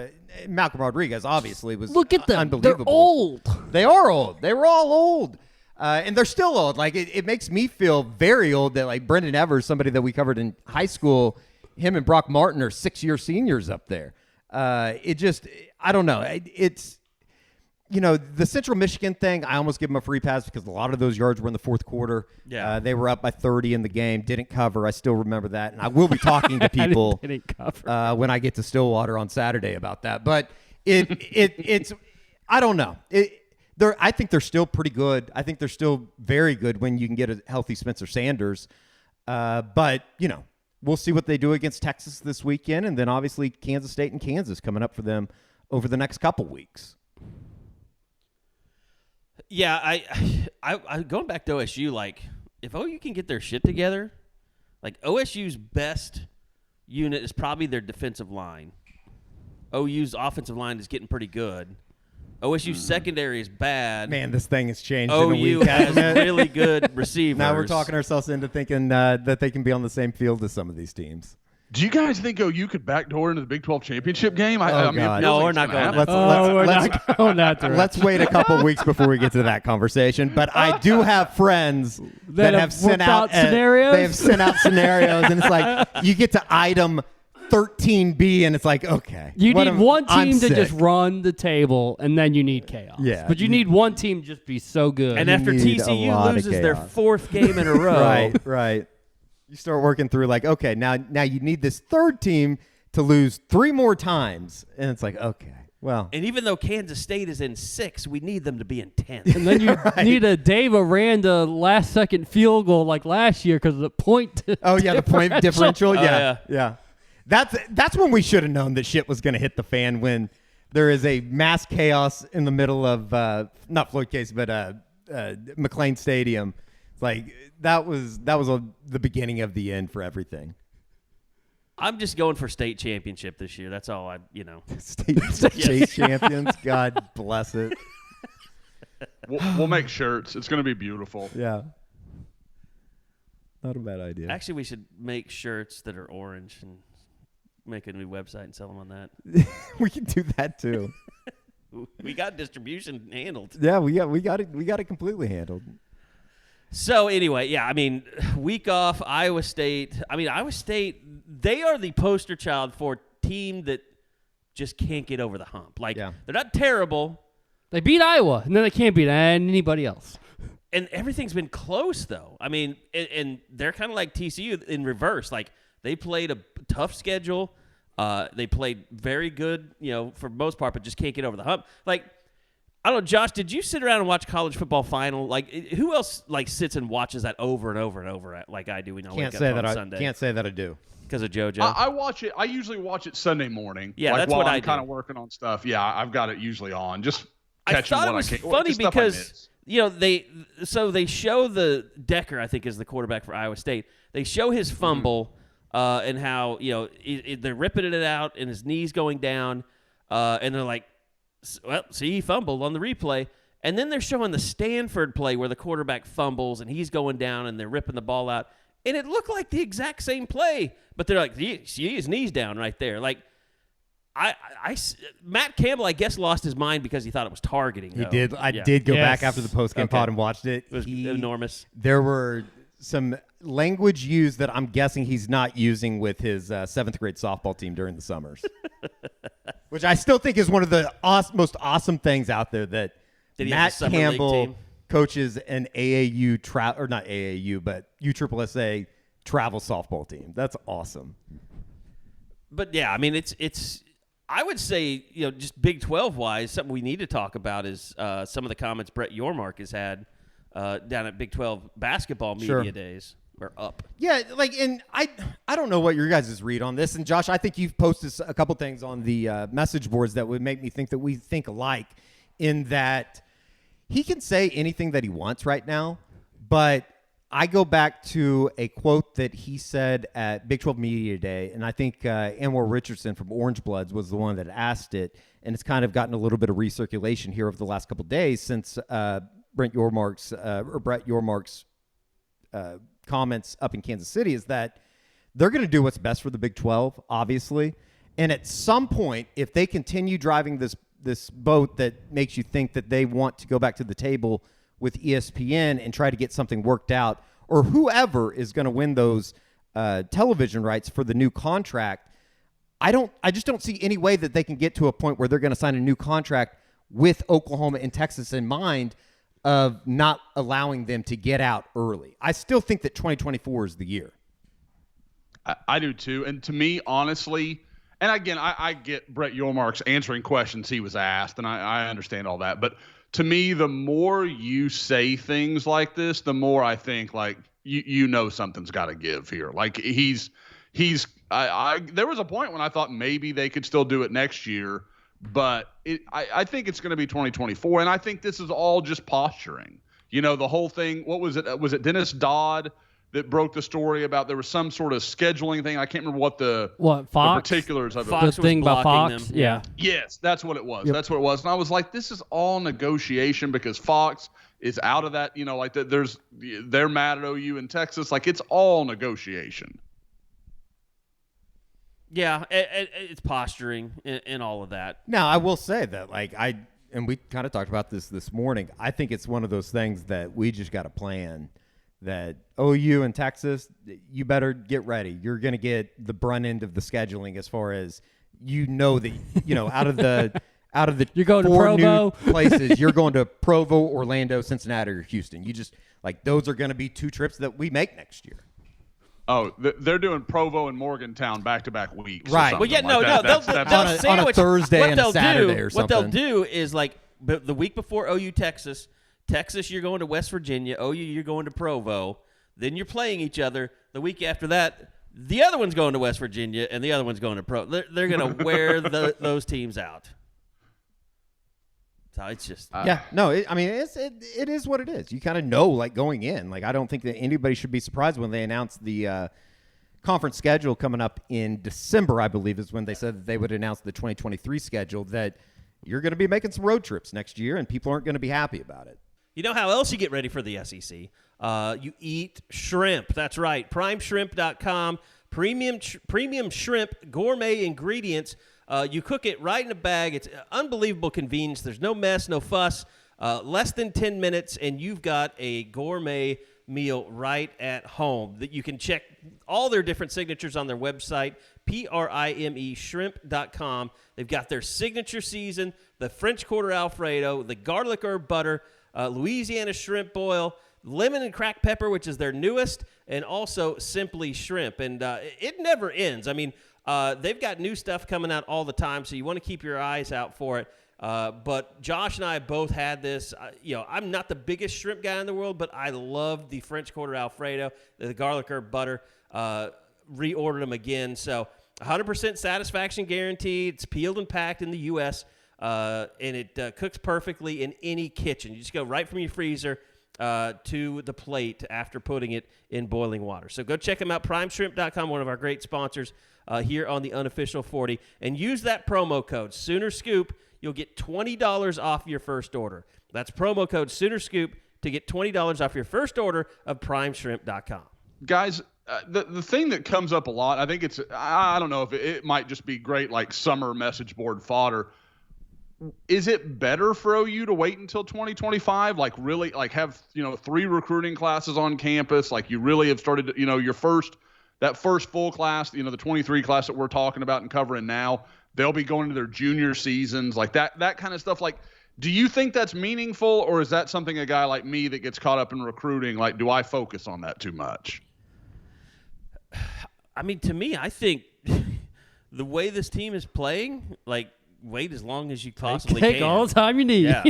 Speaker 3: Malcolm Rodriguez obviously was
Speaker 4: Look at them.
Speaker 3: unbelievable.
Speaker 4: They're old.
Speaker 3: They are old. They were all old. And they're still old. Like, it makes me feel very old that, like, Brendan Evers, somebody that we covered in high school, him and Brock Martin are 6-year seniors up there. I don't know. It's, the Central Michigan thing, I almost give them a free pass because a lot of those yards were in the fourth quarter.
Speaker 2: Yeah.
Speaker 3: They were up by 30 in the game, didn't cover. I still remember that. And I will be talking to people when I get to Stillwater on Saturday about that. But it's I don't know. I think they're still pretty good. I think they're still very good when you can get a healthy Spencer Sanders. But, we'll see what they do against Texas this weekend, and then obviously Kansas State and Kansas coming up for them over the next couple weeks.
Speaker 2: Yeah, I going back to OSU, like, if OU can get their shit together, like, OSU's best unit is probably their defensive line. OU's offensive line is getting pretty good. OSU's secondary is bad.
Speaker 3: Man, this thing has changed
Speaker 2: OU
Speaker 3: in a week.
Speaker 2: has really good receivers.
Speaker 3: Now we're talking ourselves into thinking that they can be on the same field as some of these teams.
Speaker 5: Do you guys think OU could backdoor into the Big 12 championship game?
Speaker 3: God.
Speaker 2: No, we're not going
Speaker 3: Let's
Speaker 4: not going that direction.
Speaker 3: Let's wait a couple weeks before we get to that conversation. But I do have friends that have sent out
Speaker 4: scenarios.
Speaker 3: They have sent out scenarios, and it's like you get to item 13B, and it's like, okay.
Speaker 4: You need one team to just run the table, and then you need chaos.
Speaker 3: Yeah.
Speaker 4: But you need one team to just be so good.
Speaker 2: And after TCU loses their fourth game in a row.
Speaker 3: Right. You start working through like, okay, now you need this third team to lose 3 more times. And it's like, okay, well.
Speaker 2: And even though Kansas State is in 6, we need them to be in 10.
Speaker 4: And then you need a Dave Aranda last-second field goal like last year because of the point
Speaker 3: the point differential.
Speaker 2: Yeah.
Speaker 3: That's when we should have known that shit was going to hit the fan, when there is a mass chaos in the middle of not Floyd Case, but McLean Stadium. It's like that was the beginning of the end for everything.
Speaker 2: I'm just going for state championship this year. That's all
Speaker 3: State champions. God bless it.
Speaker 5: We'll make shirts. It's going to be beautiful.
Speaker 3: Yeah. Not a bad idea.
Speaker 2: Actually, we should make shirts that are orange and make a new website and sell them on that.
Speaker 3: We can do that too.
Speaker 2: We got distribution handled.
Speaker 3: Yeah, we got it completely handled.
Speaker 2: So anyway, yeah, I mean, week off, Iowa State, they are the poster child for a team that just can't get over the hump. Like, They're not terrible.
Speaker 4: They beat Iowa, and then they can't beat anybody else.
Speaker 2: And everything's been close, though. I mean, and they're kind of like TCU in reverse. Like, they played a tough schedule. They played very good, for the most part, but just can't get over the hump. Like, I don't know, Josh, did you sit around and watch college football final? Like, who else sits and watches that over and over and over like I do when I wake up on Sunday?
Speaker 3: Can't say that I do.
Speaker 2: Because of JoJo?
Speaker 5: I watch it. I usually watch it Sunday morning.
Speaker 2: Yeah,
Speaker 5: like
Speaker 2: that's
Speaker 5: while
Speaker 2: what
Speaker 5: I'm
Speaker 2: I do.
Speaker 5: kind of working on stuff. Yeah, I've got it usually on. Just catching what I can.
Speaker 2: I thought it was funny because they show the Decker, I think is the quarterback for Iowa State. They show his fumble and how they're ripping it out and his knees going down, and they're like, well, see, he fumbled on the replay. And then they're showing the Stanford play where the quarterback fumbles and he's going down and they're ripping the ball out. And it looked like the exact same play. But they're like, see his knees down right there. Like, Matt Campbell, I guess, lost his mind because he thought it was targeting.
Speaker 3: He did. I did go back after the postgame pod and watched it.
Speaker 2: It was enormous.
Speaker 3: There were some language used that I'm guessing he's not using with his 7th grade softball team during the summers, which I still think is one of the most awesome things out there, that Matt Campbell coaches an AAU or not AAU, but USSSA travel softball team. That's awesome.
Speaker 2: But yeah, I mean, it's. I would say, just Big 12 wise, something we need to talk about is some of the comments Brett Yormark has had down at Big 12 basketball media days. We're up. Yeah,
Speaker 3: and I don't know what your guys' read on this. And Josh, I think you've posted a couple things on the message boards that would make me think that we think alike, in that he can say anything that he wants right now, but I go back to a quote that he said at Big 12 Media Day, and I think Anwar Richardson from Orange Bloods was the one that asked it, and it's kind of gotten a little bit of recirculation here over the last couple of days since Brett Yormark's comments up in Kansas City, is that they're going to do what's best for the Big 12, obviously, and at some point, if they continue driving this boat that makes you think that they want to go back to the table with ESPN and try to get something worked out, or whoever is going to win those television rights for the new contract, I just don't see any way that they can get to a point where they're going to sign a new contract with Oklahoma and Texas in mind of not allowing them to get out early. I still think that 2024 is the year.
Speaker 5: I do too. And to me, honestly, and again, I get Brett Yormark's answering questions he was asked, and I understand all that, but to me, the more you say things like this, the more I think like you know something's got to give here. Like there was a point when I thought maybe they could still do it next year, but I think it's going to be 2024, and I think this is all just posturing. You know, the whole thing. What was it? Was it Dennis Dodd that broke the story about there was some sort of scheduling thing? I can't remember what the particulars of it.
Speaker 4: Fox the thing about Fox, them. Yeah.
Speaker 5: Yes, that's what it was. Yep. That's what it was. And I was like, this is all negotiation because Fox is out of that. You know, like they're mad at OU in Texas. Like it's all negotiation.
Speaker 2: Yeah, it's posturing and all of that.
Speaker 3: Now, I will say that, and we kind of talked about this morning, I think it's one of those things that we just got to plan. That OU and Texas, you better get ready. You're going to get the brunt end of the scheduling as far as out of the
Speaker 4: you're going
Speaker 3: four
Speaker 4: to Provo.
Speaker 3: new places, you're going to Provo, Orlando, Cincinnati, or Houston. You just those are going to be 2 trips that we make next year.
Speaker 5: Oh, they're doing Provo and Morgantown back-to-back weeks.
Speaker 3: Right.
Speaker 2: Well, yeah,
Speaker 5: they'll
Speaker 2: sandwich
Speaker 3: on a Thursday and a Saturday or something.
Speaker 2: What they'll do is the week before OU Texas, you're going to West Virginia. OU, you're going to Provo. Then you're playing each other. The week after that, the other one's going to West Virginia, and the other one's going to Provo. They're going to wear those teams out. So it's just
Speaker 3: it is what it is. You kind of know going in. I don't think that anybody should be surprised when they announce the conference schedule coming up in December. I believe is when they said that they would announce the 2023 schedule. That you're going to be making some road trips next year, and people aren't going to be happy about it.
Speaker 2: You know how else you get ready for the SEC? You eat shrimp. That's right. PrimeShrimp.com. Premium shrimp, gourmet ingredients. You cook it right in a bag. It's unbelievable convenience. There's no mess, no fuss. Less than 10 minutes, and you've got a gourmet meal right at home. That you can check all their different signatures on their website, PRIME-shrimp.com. They've got their signature season, the French Quarter Alfredo, the garlic herb butter, Louisiana shrimp boil, lemon and cracked pepper, which is their newest, and also Simply Shrimp. And it never ends. I mean, they've got new stuff coming out all the time, so you want to keep your eyes out for it. But Josh and I both had this. I'm not the biggest shrimp guy in the world, but I love the French Quarter Alfredo, the garlic herb butter. Reordered them again. So 100% satisfaction guaranteed. It's peeled and packed in the U.S., and it cooks perfectly in any kitchen. You just go right from your freezer to the plate after putting it in boiling water. So go check them out, PrimeShrimp.com, one of our great sponsors here on the Unofficial 40. And use that promo code, SoonerScoop. You'll get $20 off your first order. That's promo code SoonerScoop to get $20 off your first order of PrimeShrimp.com.
Speaker 5: Guys, the thing that comes up a lot, I think I don't know if it might just be great summer message board fodder. Is it better for OU to wait until 2025? Really have 3 recruiting classes on campus? You really have started your first full class, the 23 class that we're talking about and covering now. They'll be going to their junior seasons, that kind of stuff. Do you think that's meaningful, or is that something a guy like me that gets caught up in recruiting, do I focus on that too much?
Speaker 2: I mean, to me, I think the way this team is playing, wait as long as you possibly
Speaker 4: can. Take all the time you need.
Speaker 2: Yeah.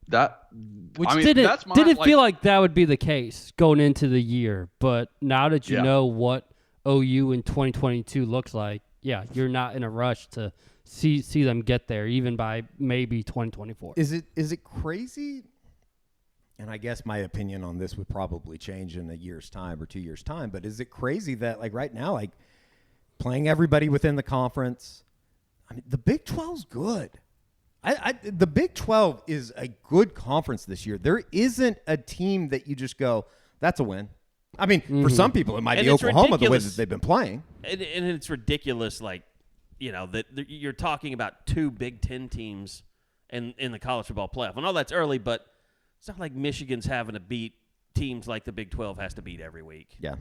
Speaker 4: Didn't feel like that would be the case going into the year, but now that you know what OU in 2022 looks like, you're not in a rush to see them get there, even by maybe 2024.
Speaker 3: Is it crazy? and I guess my opinion on this would probably change in a year's time or 2 years' time, but is it crazy that, like, right now, like, playing everybody within the conference, I mean, the Big 12's good. The Big 12 is a good conference this year. There isn't a team that you just go, that's a win. I mean, for some people, it might be Oklahoma the way that they've been playing.
Speaker 2: And it's ridiculous, like, that you're talking about 2 Big Ten teams in the college football playoff. I know that's early, but it's not like Michigan's having to beat teams like the Big 12 has to beat every week.
Speaker 3: Yeah.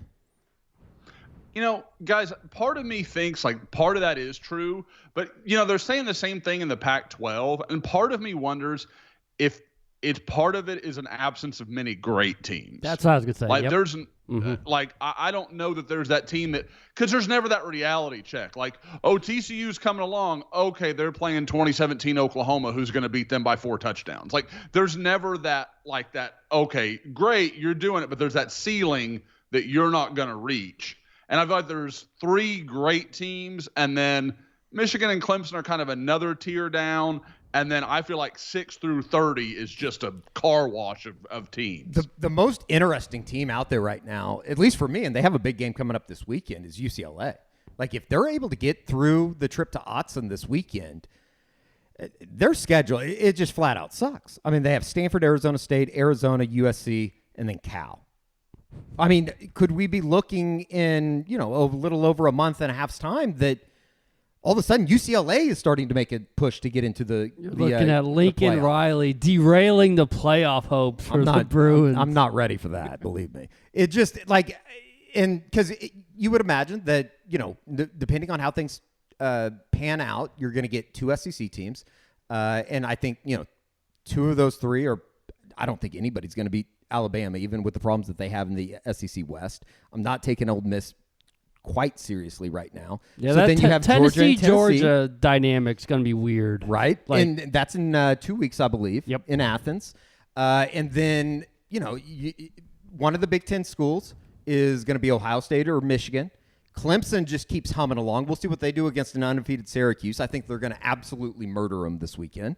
Speaker 5: Guys, part of me thinks like part of that is true, but they're saying the same thing in the Pac-12, and part of me wonders if it's part of it is an absence of many great teams.
Speaker 4: That's what I was gonna say.
Speaker 5: Like there's like I don't know that there's that team that, because there's never that reality check. Like, TCU's coming along. Okay, they're playing 2017 Oklahoma, who's going to beat them by 4 touchdowns. Like there's never that like that. Okay, great, you're doing it, but there's that ceiling that you're not going to reach. And I feel like there's 3 great teams, and then Michigan and Clemson are kind of another tier down. And then I feel like 6 through 30 is just a car wash of teams.
Speaker 3: The most interesting team out there right now, at least for me, and they have a big game coming up this weekend, is UCLA. Like, if they're able to get through the trip to Autzen this weekend, their schedule, it just flat out sucks. I mean, they have Stanford, Arizona State, Arizona, USC, and then Cal. I mean, could we be looking in, a little over a month and a half's time that all of a sudden UCLA is starting to make a push to get into
Speaker 4: looking at Lincoln Riley derailing the playoff hopes for the Bruins.
Speaker 3: I'm not ready for that, believe me. It just because you would imagine that, depending on how things pan out, you're going to get 2 SEC teams. And I think, 2 of those 3 are, I don't think anybody's going to beat Alabama, even with the problems that they have in the SEC West. I'm not taking Ole Miss quite seriously right now.
Speaker 4: Yeah, so then you have Georgia dynamic's going to be weird.
Speaker 3: Right. And that's in 2 weeks, I believe, in Athens. And then, one of the Big Ten schools is going to be Ohio State or Michigan. Clemson just keeps humming along. We'll see what they do against an undefeated Syracuse. I think they're going to absolutely murder them this weekend.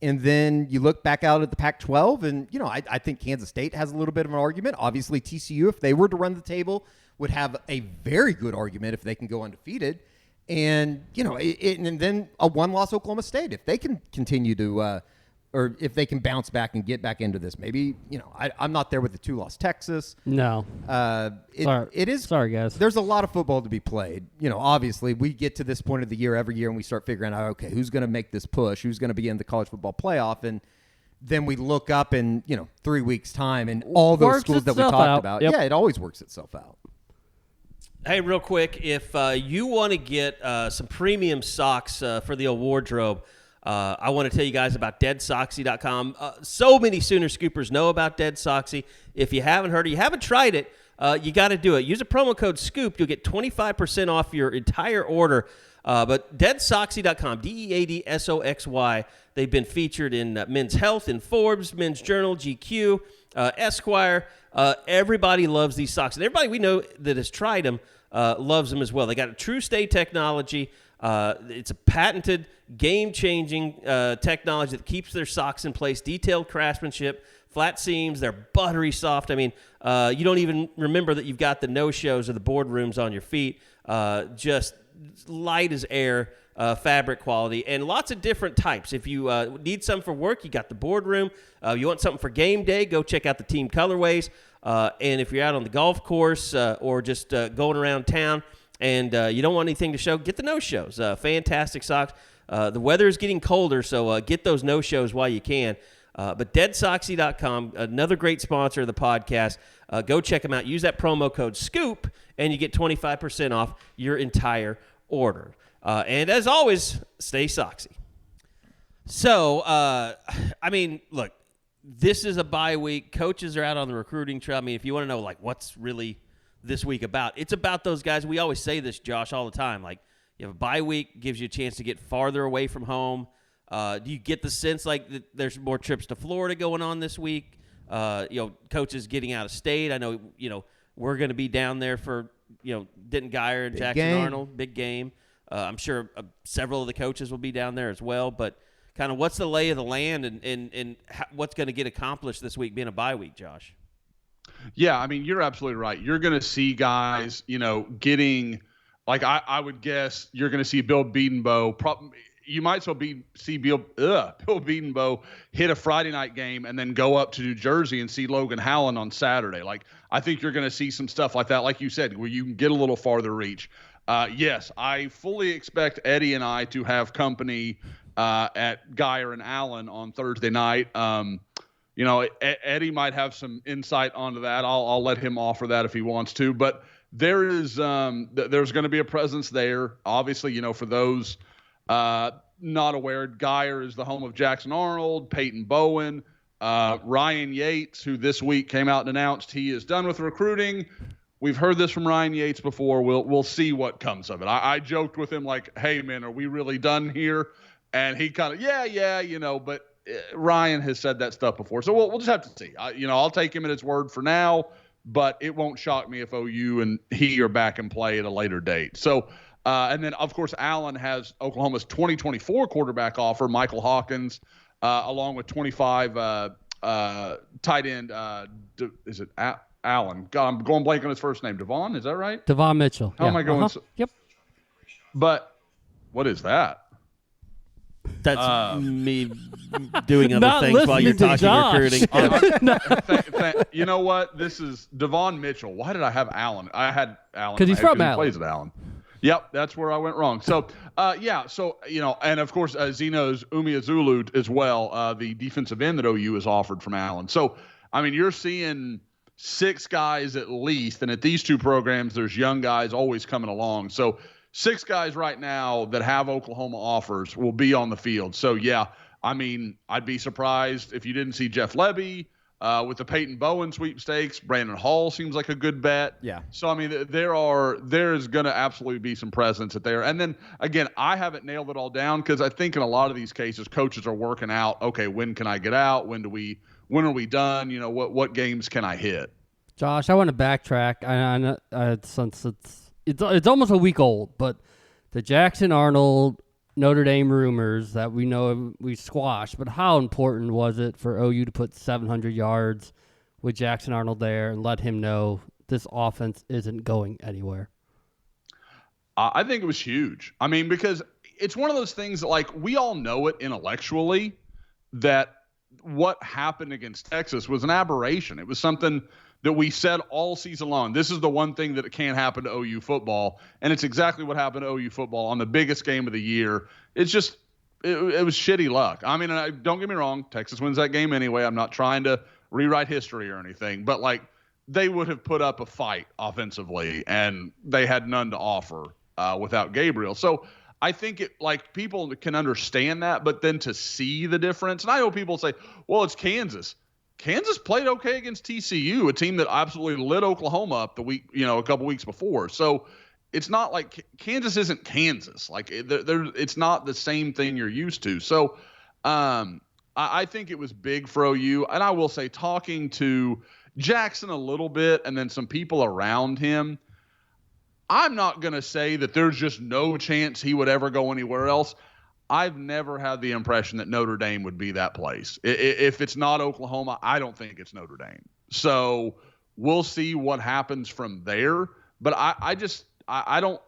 Speaker 3: And then you look back out at the Pac-12, and, I think Kansas State has a little bit of an argument. Obviously, TCU, if they were to run the table, would have a very good argument if they can go undefeated. And, and then a 1-loss Oklahoma State, if they can continue to or if they can bounce back and get back into this. Maybe, I'm not there with the 2-loss Texas.
Speaker 4: No.
Speaker 3: It is.
Speaker 4: Sorry, guys.
Speaker 3: There's a lot of football to be played. Obviously, we get to this point of the year every year and we start figuring out, okay, who's going to make this push? Who's going to be in the college football playoff? And then we look up in, 3 weeks' time and all those schools that we talked about. Yep. Yeah, it always works itself out.
Speaker 2: Hey, real quick, if you want to get some premium socks for the old wardrobe, I want to tell you guys about deadsoxy.com. So many Sooner Scoopers know about Dead Soxy. If you haven't heard it, you haven't tried it, you got to do it. Use a promo code SCOOP. You'll get 25% off your entire order. But deadsoxy.com, DEADSOXY. They've been featured in Men's Health, in Forbes, Men's Journal, GQ, Esquire. Everybody loves these socks. And everybody we know that has tried them loves them as well. They got a true stay technology. It's a patented, game-changing technology that keeps their socks in place. Detailed craftsmanship, flat seams. They're buttery soft. I mean, you don't even remember that you've got the no-shows or the boardrooms on your feet. Just light as air fabric quality, and lots of different types. If you need some for work, you got the boardroom. You want something for game day, go check out the team colorways. And if you're out on the golf course or just going around town and you don't want anything to show, get the no-shows. Fantastic socks. The weather is getting colder, so get those no-shows while you can. But deadsoxy.com, another great sponsor of the podcast. Go check them out. Use that promo code SCOOP, and you get 25% off your entire order. And as always, stay soxy. So, look, this is a bye week. Coaches are out on the recruiting trail. I mean, if you want to know, what's really this week about, it's about those guys. We always say this, Josh, all the time. You have a bye week, gives you a chance to get farther away from home. Do you get the sense that there's more trips to Florida going on this week? Coaches getting out of state. I know, we're going to be down there for, Denton Geyer and Jackson Arnold. Big game. I'm sure several of the coaches will be down there as well. But kind of what's the lay of the land and what's going to get accomplished this week being a bye week, Josh?
Speaker 5: Yeah, I mean, you're absolutely right. You're going to see guys, getting like I would guess you're going to see Bill Bedenbaugh. You might as well see Bill Bedenbaugh hit a Friday night game and then go up to New Jersey and see Logan Hallen on Saturday. Like, I think you're going to see some stuff like that, like you said, where you can get a little farther reach. Yes, I fully expect Eddie and I to have company at Geyer and Allen on Thursday night. Eddie might have some insight onto that. I'll let him offer that if he wants to. But there's going to be a presence there. Obviously, for those not aware, Geyer is the home of Jackson Arnold, Peyton Bowen, Ryan Yates, who this week came out and announced he is done with recruiting. We've heard this from Ryan Yates before. We'll see what comes of it. I joked with him like, "Hey man, are we really done here?" And he kind of, yeah, but Ryan has said that stuff before, so we'll just have to see. I'll take him at his word for now, but it won't shock me if OU and he are back in play at a later date. So. And then, of course, Allen has Oklahoma's 2024 quarterback offer, Michael Hawkins, along with 25 tight end. Is it Allen? God, I'm going blank on his first name. Devon, is that right?
Speaker 4: Devon Mitchell.
Speaker 5: How am I going?
Speaker 4: Yep.
Speaker 5: But what is that?
Speaker 2: That's me doing other things while you're talking recruiting.
Speaker 5: You know what? This is Devon Mitchell. Why did I have Allen? I had Allen.
Speaker 4: Because he's from Allen.
Speaker 5: He plays at Allen. Yep, that's where I went wrong. So, and of course, Zeno's Umeazulu as well, the defensive end that OU has offered from Allen. So, I mean, you're seeing 6 guys at least, and at these 2 programs, there's young guys always coming along. So, 6 guys right now that have Oklahoma offers will be on the field. So, yeah, I mean, I'd be surprised if you didn't see Jeff Lebby. With the Peyton Bowen sweepstakes, Brandon Hall seems like a good bet.
Speaker 3: Yeah.
Speaker 5: So, I mean, there's going to absolutely be some presence at there. And then, again, I haven't nailed it all down because I think in a lot of these cases, coaches are working out, okay, when can I get out? When are we done? What games can I hit?
Speaker 4: Josh, I want to backtrack. I know, since it's almost a week old, but the Jackson Arnold Notre Dame rumors that we know we squashed, but how important was it for OU to put 700 yards with Jackson Arnold there and let him know this offense isn't going anywhere?
Speaker 5: I think it was huge. I mean, because it's one of those things that, like, we all know it intellectually that what happened against Texas was an aberration. It was something that we said all season long. This is the one thing that can't happen to OU football, and it's exactly what happened to OU football on the biggest game of the year. It's just it was shitty luck. I mean, don't get me wrong, Texas wins that game anyway. I'm not trying to rewrite history or anything, but like they would have put up a fight offensively, and they had none to offer without Gabriel. So I think people can understand that, but then to see the difference, and I know people say, well, it's Kansas. Kansas played okay against TCU, a team that absolutely lit Oklahoma up a couple weeks before. So it's not like Kansas isn't Kansas. Like it's not the same thing you're used to. So I think it was big for OU. And I will say, talking to Jackson a little bit and then some people around him, I'm not going to say that there's just no chance he would ever go anywhere else. I've never had the impression that Notre Dame would be that place. If it's not Oklahoma, I don't think it's Notre Dame. So we'll see what happens from there. But I don't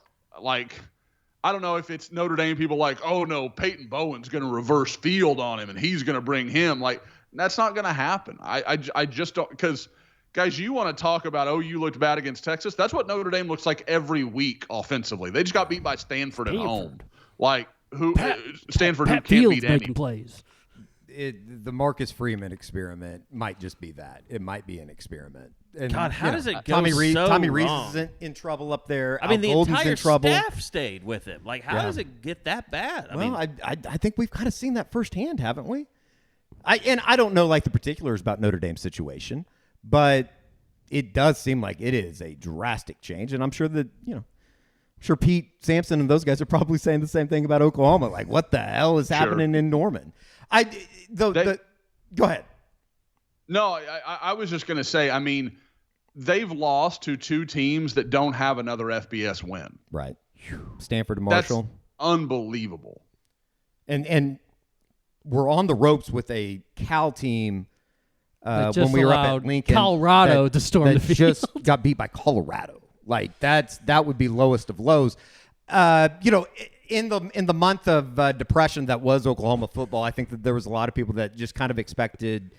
Speaker 5: know if it's Notre Dame people like, oh no, Peyton Bowen's going to reverse field on him and he's going to bring him. Like, that's not going to happen. I just don't, because guys, you want to talk about OU looked bad against Texas. That's what Notre Dame looks like every week offensively. They just got beat by Stanford. At home. Like, Stanford who can't beat any.
Speaker 4: Plays.
Speaker 3: The Marcus Freeman experiment might just be that. It might be an experiment. And,
Speaker 2: God, how does it go
Speaker 3: Tommy Rees
Speaker 2: wrong?
Speaker 3: is in trouble up there.
Speaker 2: I mean, the
Speaker 3: Golden's
Speaker 2: entire
Speaker 3: in trouble.
Speaker 2: staff stayed with him. Like, how does it get that bad?
Speaker 3: I think we've kind of seen that firsthand, haven't we? I don't know like the particulars about Notre Dame's situation, but it does seem like it is a drastic change, and I'm sure that sure Pete Sampson and those guys are probably saying the same thing about Oklahoma. Like, what the hell is happening in Norman? Go ahead.
Speaker 5: No, I was just going to say, I mean, they've lost to 2 teams that don't have another FBS win.
Speaker 3: Right. Stanford and Marshall.
Speaker 5: That's unbelievable.
Speaker 3: And were on the ropes with a Cal team
Speaker 4: when
Speaker 3: we were up at Lincoln.
Speaker 4: Colorado to storm the field.
Speaker 3: Just got beat by Colorado. Like that would be lowest of lows. In the month of depression that was Oklahoma football, I think that there was a lot of people that just kind of expected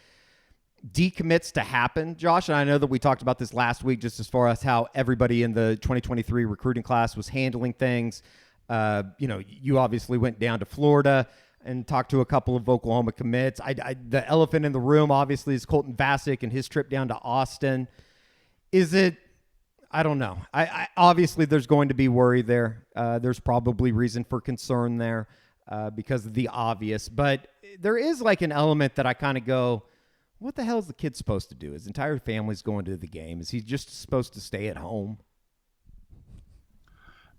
Speaker 3: decommits to happen, Josh. And I know that we talked about this last week, just as far as how everybody in the 2023 recruiting class was handling things. You obviously went down to Florida and talked to a couple of Oklahoma commits. The elephant in the room, obviously, is Colton Vasek and his trip down to Austin. Is it? I don't know. I obviously there's going to be worry there. There's probably reason for concern there because of the obvious. But there is like an element that I kind of go, what the hell is the kid supposed to do? His entire family's going to the game. Is he just supposed to stay at home?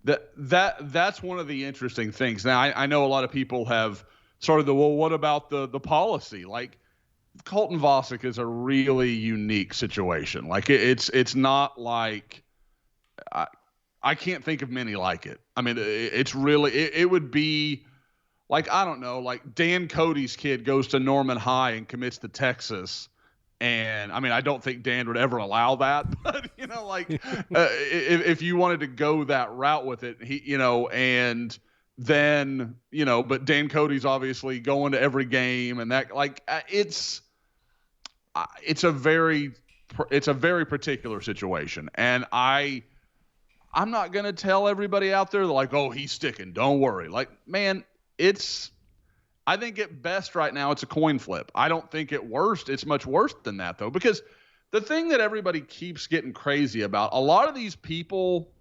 Speaker 5: That's one of the interesting things. Now, I know a lot of people have started what about the policy? Like, Colton Vasek is a really unique situation. Like, it's not like I can't think of many like it. I mean, it's really it would be like, I don't know, like Dan Cody's kid goes to Norman High and commits to Texas. And I mean, I don't think Dan would ever allow that, but if you wanted to go that route with it, and then, but Dan Cody's obviously going to every game, and that, like, it's a very particular situation. And I'm not going to tell everybody out there like, oh, he's sticking, don't worry. Like, man, I think at best right now it's a coin flip. I don't think at worst it's much worse than that, though, because the thing that everybody keeps getting crazy about, a lot of these people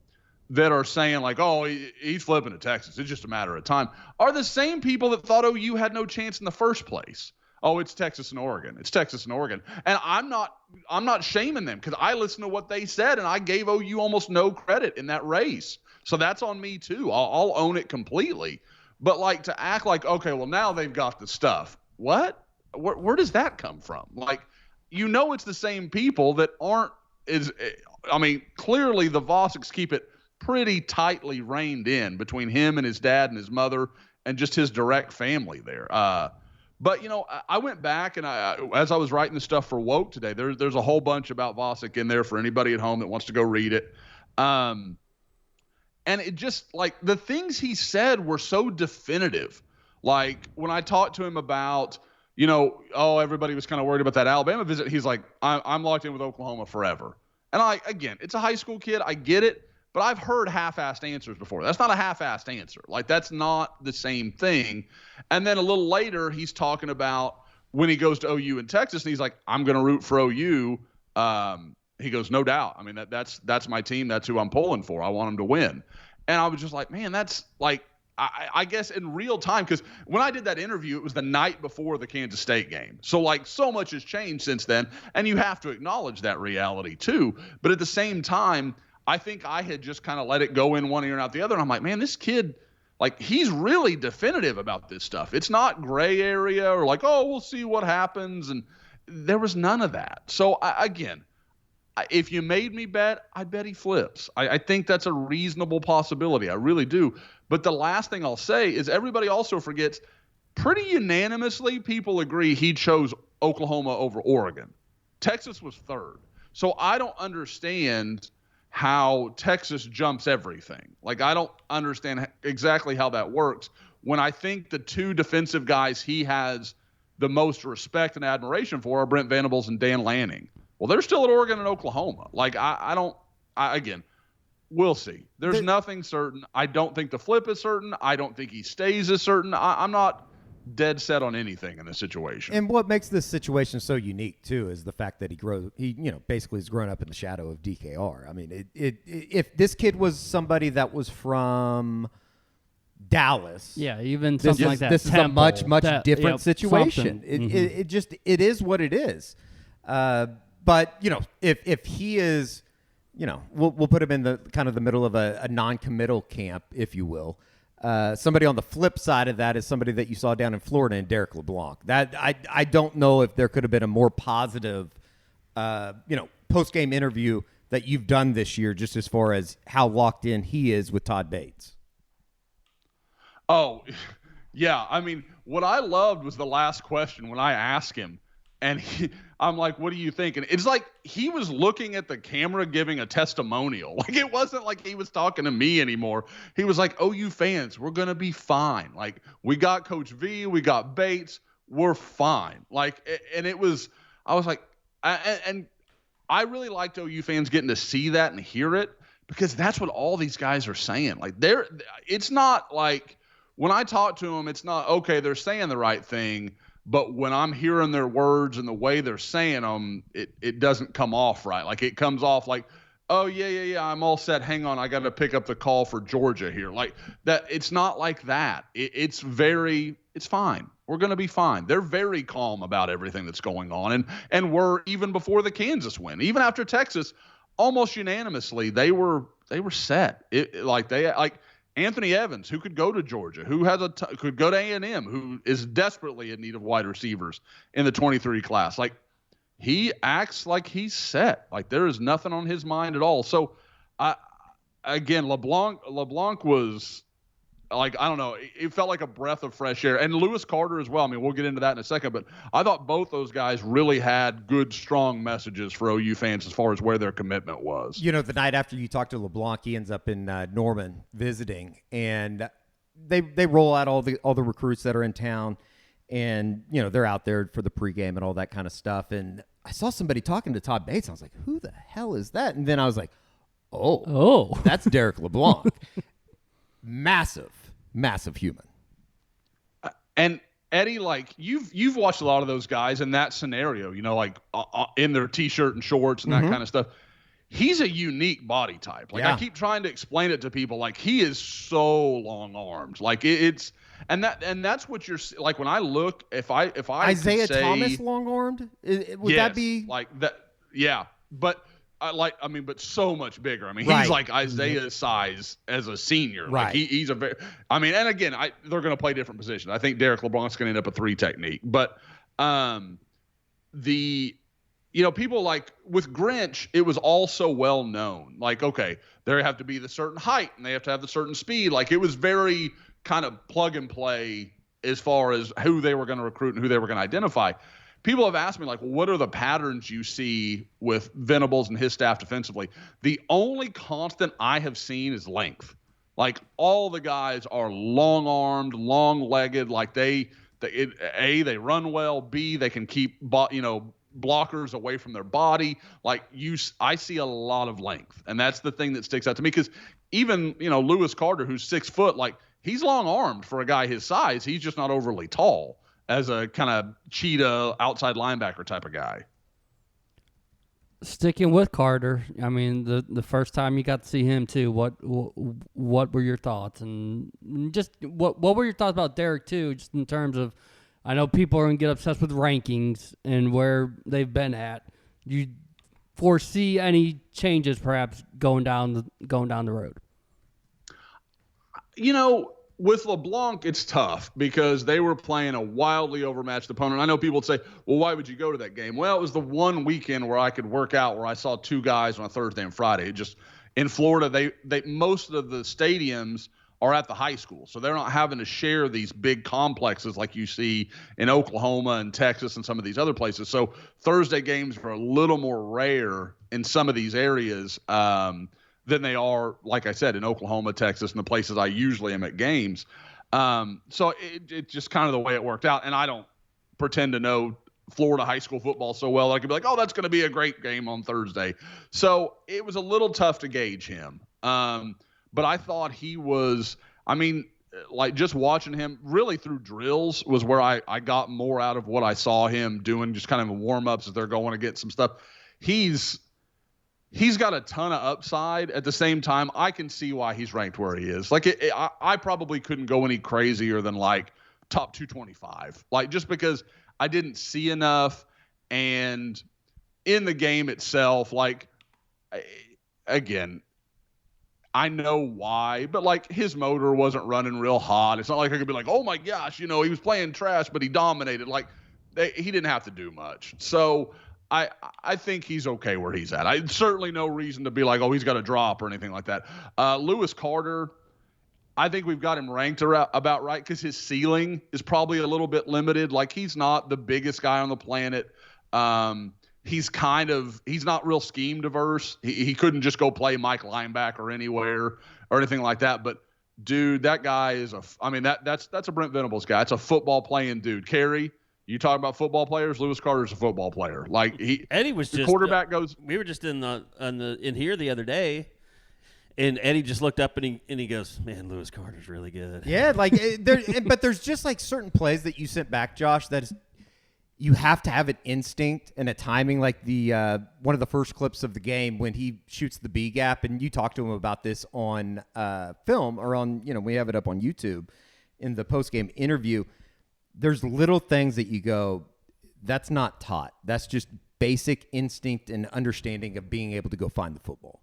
Speaker 5: that are saying like, oh, he's flipping to Texas, it's just a matter of time, are the same people that thought OU had no chance in the first place. Oh, it's Texas and Oregon. It's Texas and Oregon. And I'm not shaming them, because I listened to what they said and I gave OU almost no credit in that race. So that's on me too. I'll own it completely. But like, to act like, okay, well, now they've got the stuff. What? Where does that come from? Like, it's the same people that aren't clearly the Voseks keep it pretty tightly reined in between him and his dad and his mother and just his direct family there. But I went back and as I was writing the stuff for Woke today, there's a whole bunch about Vasek in there for anybody at home that wants to go read it. And it just, like, the things he said were so definitive. Like, when I talked to him about, everybody was kind of worried about that Alabama visit, he's like, I'm locked in with Oklahoma forever. And again, it's a high school kid. I get it. But I've heard half-assed answers before. That's not a half-assed answer. Like, that's not the same thing. And then a little later, he's talking about when he goes to OU in Texas, and he's like, I'm going to root for OU. He goes, no doubt. I mean, that's my team. That's who I'm pulling for. I want them to win. And I was just like, man, that's like, I guess in real time, because when I did that interview, it was the night before the Kansas State game. So, like, so much has changed since then, and you have to acknowledge that reality too. But at the same time, I think I had just kind of let it go in one ear and out the other. And I'm like, man, this kid, like, he's really definitive about this stuff. It's not gray area or like, oh, we'll see what happens. And there was none of that. So, again, if you made me bet, I'd bet he flips. I think that's a reasonable possibility. I really do. But the last thing I'll say is everybody also forgets, pretty unanimously, people agree he chose Oklahoma over Oregon. Texas was third. So I don't understand how Texas jumps everything. Like, I don't understand exactly how that works when I think the two defensive guys he has the most respect and admiration for are Brent Venables and Dan Lanning. Well, they're still at Oregon and Oklahoma. Like, again, we'll see. There's nothing certain. I don't think the flip is certain. I don't think he stays as certain. I'm not dead set on anything in this situation.
Speaker 3: And what makes this situation so unique too is the fact that he basically has grown up in the shadow of DKR. I mean, if this kid was somebody that was from Dallas,
Speaker 4: even something like that.
Speaker 3: This is a much different situation. It is what it is. But if he is, we'll put him in the kind of the middle of a non-committal camp, if you will. Somebody on the flip side of that is somebody that you saw down in Florida in Derek LeBlanc. That I don't know if there could have been a more positive, post-game interview that you've done this year, just as far as how locked in he is with Todd Bates.
Speaker 5: Oh, Yeah, I mean, what I loved was the last question when I asked him, and I'm like, "What do you think?" And it's like he was looking at the camera, giving a testimonial. Like it wasn't like he was talking to me anymore. He was like, "OU fans, we're gonna be fine. Like we got Coach V, we got Bates, we're fine." Like, and it was, I was like, and I really liked OU fans getting to see that and hear it because that's what all these guys are saying. Like it's not like. When I talk to them, it's not, okay, they're saying the right thing, but when I'm hearing their words and the way they're saying them, it doesn't come off right. Like it comes off like, oh, yeah, I'm all set. Hang on, I got to pick up the call for Georgia here. Like that, it's not like that. It's fine. We're going to be fine. They're very calm about everything that's going on. And we're, even before the Kansas win, even after Texas, almost unanimously, they were set. Anthony Evans, who could go to Georgia, who has could go to A&M, who is desperately in need of wide receivers in the 23 class. Like he acts like he's set. Like there is nothing on his mind at all. So, LeBlanc was like, I don't know, it felt like a breath of fresh air. And Lewis Carter as well. I mean, we'll get into that in a second, but I thought both those guys really had good, strong messages for OU fans as far as where their commitment was.
Speaker 3: You know, the night after you talk to LeBlanc, he ends up in Norman visiting, and they roll out all the recruits that are in town, and, you know, they're out there for the pregame and all that kind of stuff. And I saw somebody talking to Todd Bates. I was like, who the hell is that? And then I was like, oh, that's Derek LeBlanc. Massive human.
Speaker 5: And Eddie, like you've watched a lot of those guys in that scenario, you know, like in their t-shirt and shorts and that kind of stuff. He's a unique body type. Like I keep trying to explain it to people. Like he is so long armed. Like it's that's what you're like when I look. If I
Speaker 3: Isaiah Thomas long armed, would that be
Speaker 5: like that? Yeah, but. But so much bigger. I mean, he's like Isaiah's size as a senior.
Speaker 3: Right.
Speaker 5: Like he's and again, they're going to play different positions. I think Derek LeBlanc's going to end up a 3 technique, but people like with Grinch, it was all so well known. Like, okay, they have to be the certain height and they have to have the certain speed. Like it was very kind of plug and play as far as who they were going to recruit and who they were going to identify. People have asked me, like, well, what are the patterns you see with Venables and his staff defensively? The only constant I have seen is length. Like, all the guys are long-armed, long-legged. Like, they run well. B, they can keep, blockers away from their body. Like, I see a lot of length. And that's the thing that sticks out to me. Because even, Lewis Carter, who's 6 foot, like, he's long-armed for a guy his size. He's just not overly tall as a kind of cheetah outside linebacker type of guy.
Speaker 4: Sticking with Carter, I mean, the first time you got to see him too, what were your thoughts? And just what were your thoughts about Derek too, just in terms of, I know people are going to get obsessed with rankings and where they've been at. Do you foresee any changes perhaps going down the road?
Speaker 5: With LeBlanc, it's tough because they were playing a wildly overmatched opponent. I know people would say, well, why would you go to that game? Well, it was the one weekend where I could work out, where I saw 2 guys on a Thursday and Friday. In Florida, they most of the stadiums are at the high school, so they're not having to share these big complexes like you see in Oklahoma and Texas and some of these other places. So Thursday games are a little more rare in some of these areas than they are, like I said, in Oklahoma, Texas, and the places I usually am at games. So it's just kind of the way it worked out. And I don't pretend to know Florida high school football so well that I could be like, oh, that's going to be a great game on Thursday. So it was a little tough to gauge him. But I thought he was, just watching him really through drills was where I got more out of what I saw him doing, just kind of warm-ups as they're going to get some stuff. He's got a ton of upside. At the same time, I can see why he's ranked where he is. Like, I probably couldn't go any crazier than, like, top 225. Like, just because I didn't see enough. And in the game itself, like, again, I know why. But, like, his motor wasn't running real hot. It's not like I could be like, oh, my gosh, he was playing trash, but he dominated. Like, he didn't have to do much. So I think he's okay where he's at. Certainly no reason to be like, oh, he's got a drop or anything like that. Lewis Carter, I think we've got him ranked about right because his ceiling is probably a little bit limited. Like, he's not the biggest guy on the planet. He's not real scheme diverse. He couldn't just go play Mike linebacker anywhere or anything like that. But dude, that guy is that's a Brent Venables guy. It's a football playing dude. Kerry, you talk about football players. Lewis Carter's a football player. Like,
Speaker 2: Eddie was
Speaker 5: the
Speaker 2: just
Speaker 5: quarterback goes.
Speaker 2: We were just in here the other day. And Eddie just looked up and he goes, "Man, Lewis Carter's really good."
Speaker 3: Yeah, like but there's just like certain plays that you sent back, Josh, that is, you have to have an instinct and a timing. Like the one of the first clips of the game when he shoots the B gap, and you talked to him about this on film or on, we have it up on YouTube in the post game interview. There's little things that you go, that's not taught. That's just basic instinct and understanding of being able to go find the football.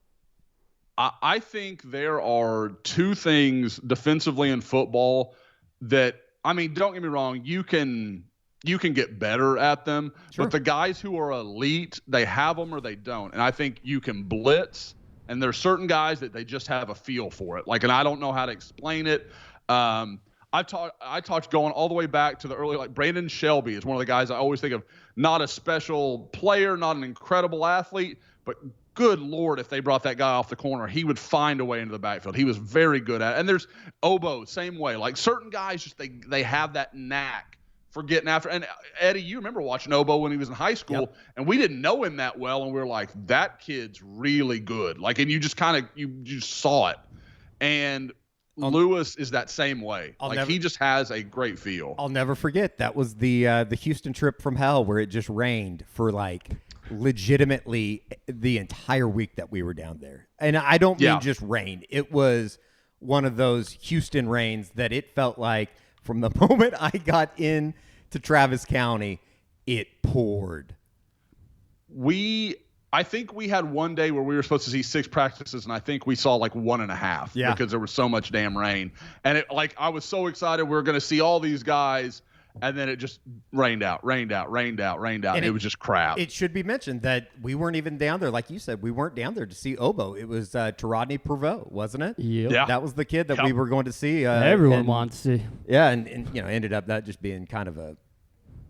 Speaker 5: I think there are two things defensively in football that, don't get me wrong, you can get better at them, sure. But the guys who are elite, they have them or they don't. And I think you can blitz, and there's certain guys that they just have a feel for it. Like, and I don't know how to explain it. I talked going all the way back to the early, like Brandon Shelby is one of the guys I always think of, not a special player, not an incredible athlete, but good Lord, if they brought that guy off the corner, he would find a way into the backfield. He was very good at it. And there's Obo, same way. Like, certain guys, just they have that knack for getting after. And Eddie, you remember watching Obo when he was in high school, yep. And we didn't know him that well, and we were like, that kid's really good. Like, and you just you saw it. And Lewis is that same way. He just has a great feel.
Speaker 3: I'll never forget, that was the Houston trip from hell where it just rained for legitimately the entire week that we were down there. And I don't mean just rain. It was one of those Houston rains that it felt like from the moment I got in to Travis County, it poured.
Speaker 5: I think we had one day where we were supposed to see 6 practices, and I think we saw 1.5 because there was so much damn rain. And I was so excited we were going to see all these guys. And then it just rained out. And it was just crap.
Speaker 3: It should be mentioned that we weren't even down there. Like you said, we weren't down there to see Obo. It was Tarodney Prevost, wasn't it?
Speaker 4: Yep.
Speaker 5: Yeah.
Speaker 3: That was the kid that we were going to see.
Speaker 4: Everyone wants to see.
Speaker 3: Yeah, and ended up that just being kind of a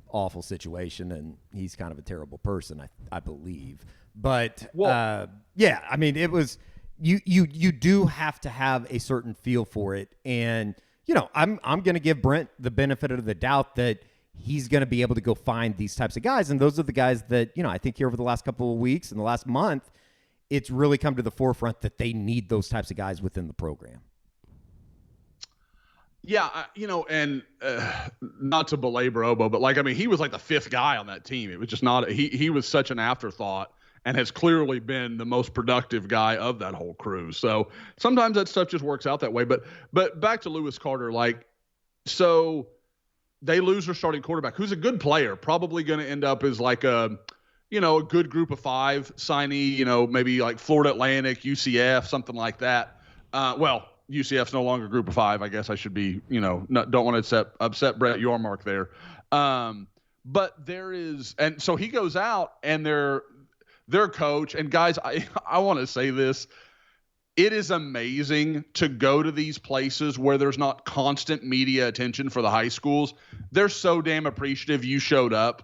Speaker 3: awful situation, and he's kind of a terrible person, I believe. But, it was – you do have to have a certain feel for it, and – I'm going to give Brent the benefit of the doubt that he's going to be able to go find these types of guys. And those are the guys that, I think here over the last couple of weeks and the last month, it's really come to the forefront that they need those types of guys within the program.
Speaker 5: Yeah, and not to belabor Obo, but he was the 5th guy on that team. It was just not he was such an afterthought and has clearly been the most productive guy of that whole crew. So sometimes that stuff just works out that way. But back to Lewis Carter, so they lose their starting quarterback, who's a good player, probably going to end up as a good group of 5 signee, maybe Florida Atlantic, UCF, something like that. UCF's no longer group of 5. I guess I should be, don't want to upset Brett Yormark there. But there is, and so he goes out, and their coach, and guys, I want to say this. It is amazing to go to these places where there's not constant media attention for the high schools. They're so damn appreciative you showed up.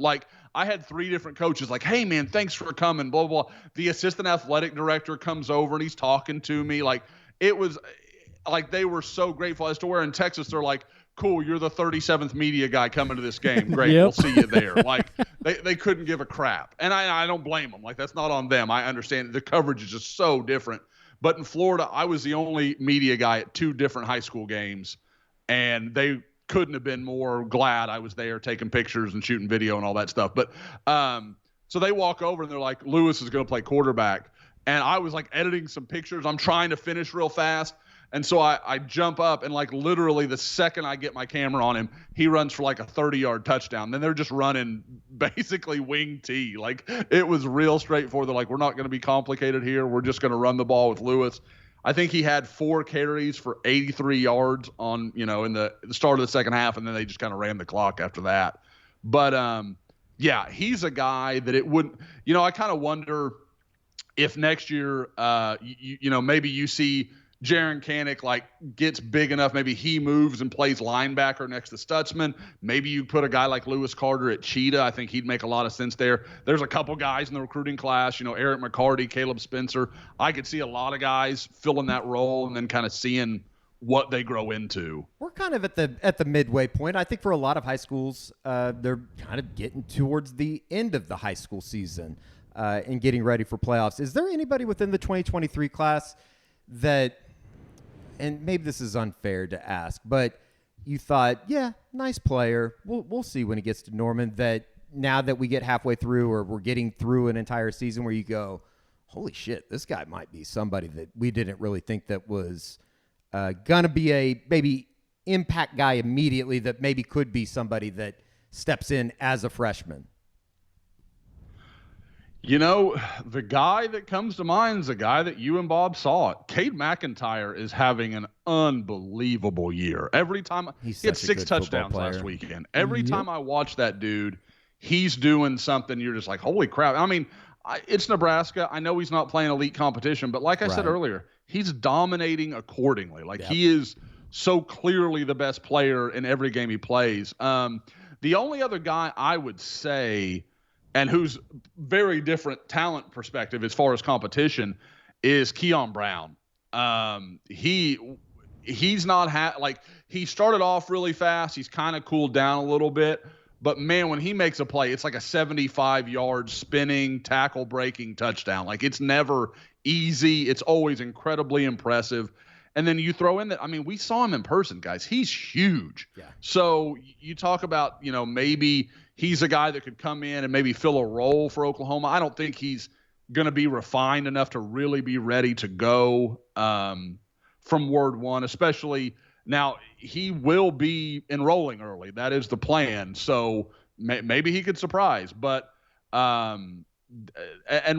Speaker 5: I had 3 different coaches hey, man, thanks for coming, blah, blah, blah. The assistant athletic director comes over and he's talking to me. It was they were so grateful, as to where in Texas they're cool, you're the 37th media guy coming to this game. Great, We'll see you there. They couldn't give a crap. And I don't blame them. That's not on them. I understand the coverage is just so different. But in Florida, I was the only media guy at 2 different high school games, and they couldn't have been more glad I was there taking pictures and shooting video and all that stuff. But so they walk over, and they're like, Lewis is going to play quarterback. And I was editing some pictures. I'm trying to finish real fast. And so I jump up, and literally the second I get my camera on him, he runs for a 30-yard touchdown. Then they're just running basically wing T. It was real straightforward. They're we're not going to be complicated here. We're just going to run the ball with Lewis. I think he had 4 carries for 83 yards on, in the start of the second half, and then they just kind of ran the clock after that. But he's a guy that it wouldn't, I kind of wonder if next year, maybe you see Jaron Canick like gets big enough, maybe he moves and plays linebacker next to Stutzman. Maybe you put a guy like Lewis Carter at Cheetah. I think he'd make a lot of sense there. There's a couple guys in the recruiting class, Eric McCarty, Caleb Spencer. I could see a lot of guys filling that role and then kind of seeing what they grow into.
Speaker 3: We're kind of at the midway point. I think for a lot of high schools, they're kind of getting towards the end of the high school season and getting ready for playoffs. Is there anybody within the 2023 class that, and maybe this is unfair to ask, but you thought, yeah, nice player. We'll see when he gets to Norman, that now that we get halfway through or we're getting through an entire season where you go, holy shit, this guy might be somebody that we didn't really think that was going to be a maybe impact guy immediately, that maybe could be somebody that steps in as a freshman?
Speaker 5: The guy that comes to mind is a guy that you and Bob saw. Cade McIntyre is having an unbelievable year. Every time he had 6 touchdowns last weekend. Every time I watch that dude, he's doing something. You're just like, holy crap. I mean, it's Nebraska. I know he's not playing elite competition, but like I said earlier, he's dominating accordingly. He is so clearly the best player in every game he plays. The only other guy I would say, and who's very different talent perspective as far as competition, is Keon Brown. He's not he started off really fast. He's kind of cooled down a little bit, but man, when he makes a play, it's like a 75-yard spinning, tackle breaking touchdown. It's never easy. It's always incredibly impressive. And then you throw in that, we saw him in person, guys. He's huge. Yeah. So you talk about, maybe he's a guy that could come in and maybe fill a role for Oklahoma. I don't think he's going to be refined enough to really be ready to go from word one, especially now. He will be enrolling early. That is the plan. So maybe he could surprise. But and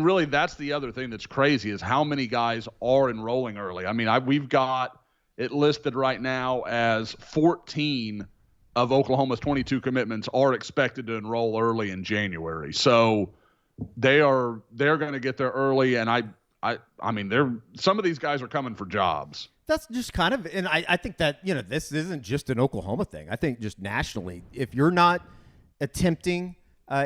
Speaker 5: really, that's the other thing that's crazy is how many guys are enrolling early. We've got it listed right now as 14 of Oklahoma's 22 commitments are expected to enroll early in January. So they're going to get there early, and some of these guys are coming for jobs.
Speaker 3: That's just kind of, and I think that, this isn't just an Oklahoma thing. I think just nationally, if you're not attempting,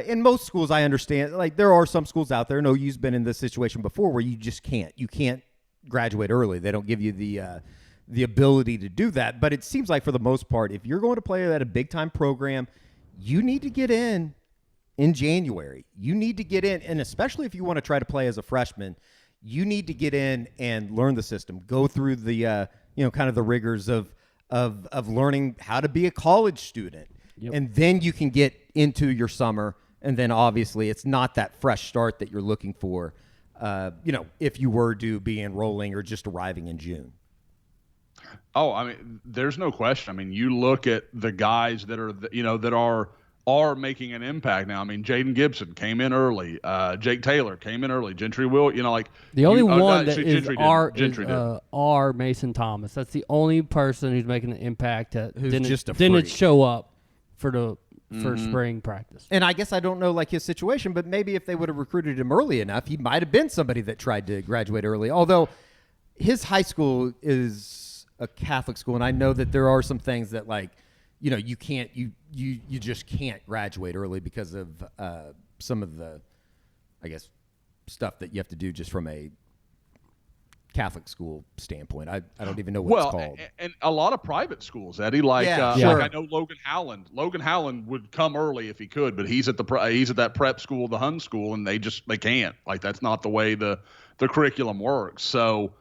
Speaker 3: in most schools, I understand, there are some schools out there, you've been in this situation before, where you just can't. You can't graduate early. They don't give you the ability to do that. But it seems like for the most part, if you're going to play at a big-time program, you need to get in January. You need to get in, and especially if you want to try to play as a freshman, you need to get in and learn the system, go through the kind of the rigors of learning how to be a college student. Yep. And then you can get into your summer, and then obviously it's not that fresh start that you're looking for, if you were to be enrolling or just arriving in June.
Speaker 5: Oh, there's no question. You look at the guys that are, that are making an impact now. Jaden Gibson came in early. Jake Taylor came in early. Gentry Will,
Speaker 4: the only one that is our Mason Thomas. That's the only person who's making an impact that didn't show up for the spring practice.
Speaker 3: And I guess I don't know his situation, but maybe if they would have recruited him early enough, he might have been somebody that tried to graduate early. Although his high school is a Catholic school, and I know that there are some things that you can't, you just can't graduate early because of some of the, I guess, stuff that you have to do just from a Catholic school standpoint. I don't even know what it's called.
Speaker 5: And a lot of private schools, Eddie, I know Logan Howland. Logan Howland would come early if he could, but he's at that prep school, the Hun school, and they can't. That's not the way the curriculum works. So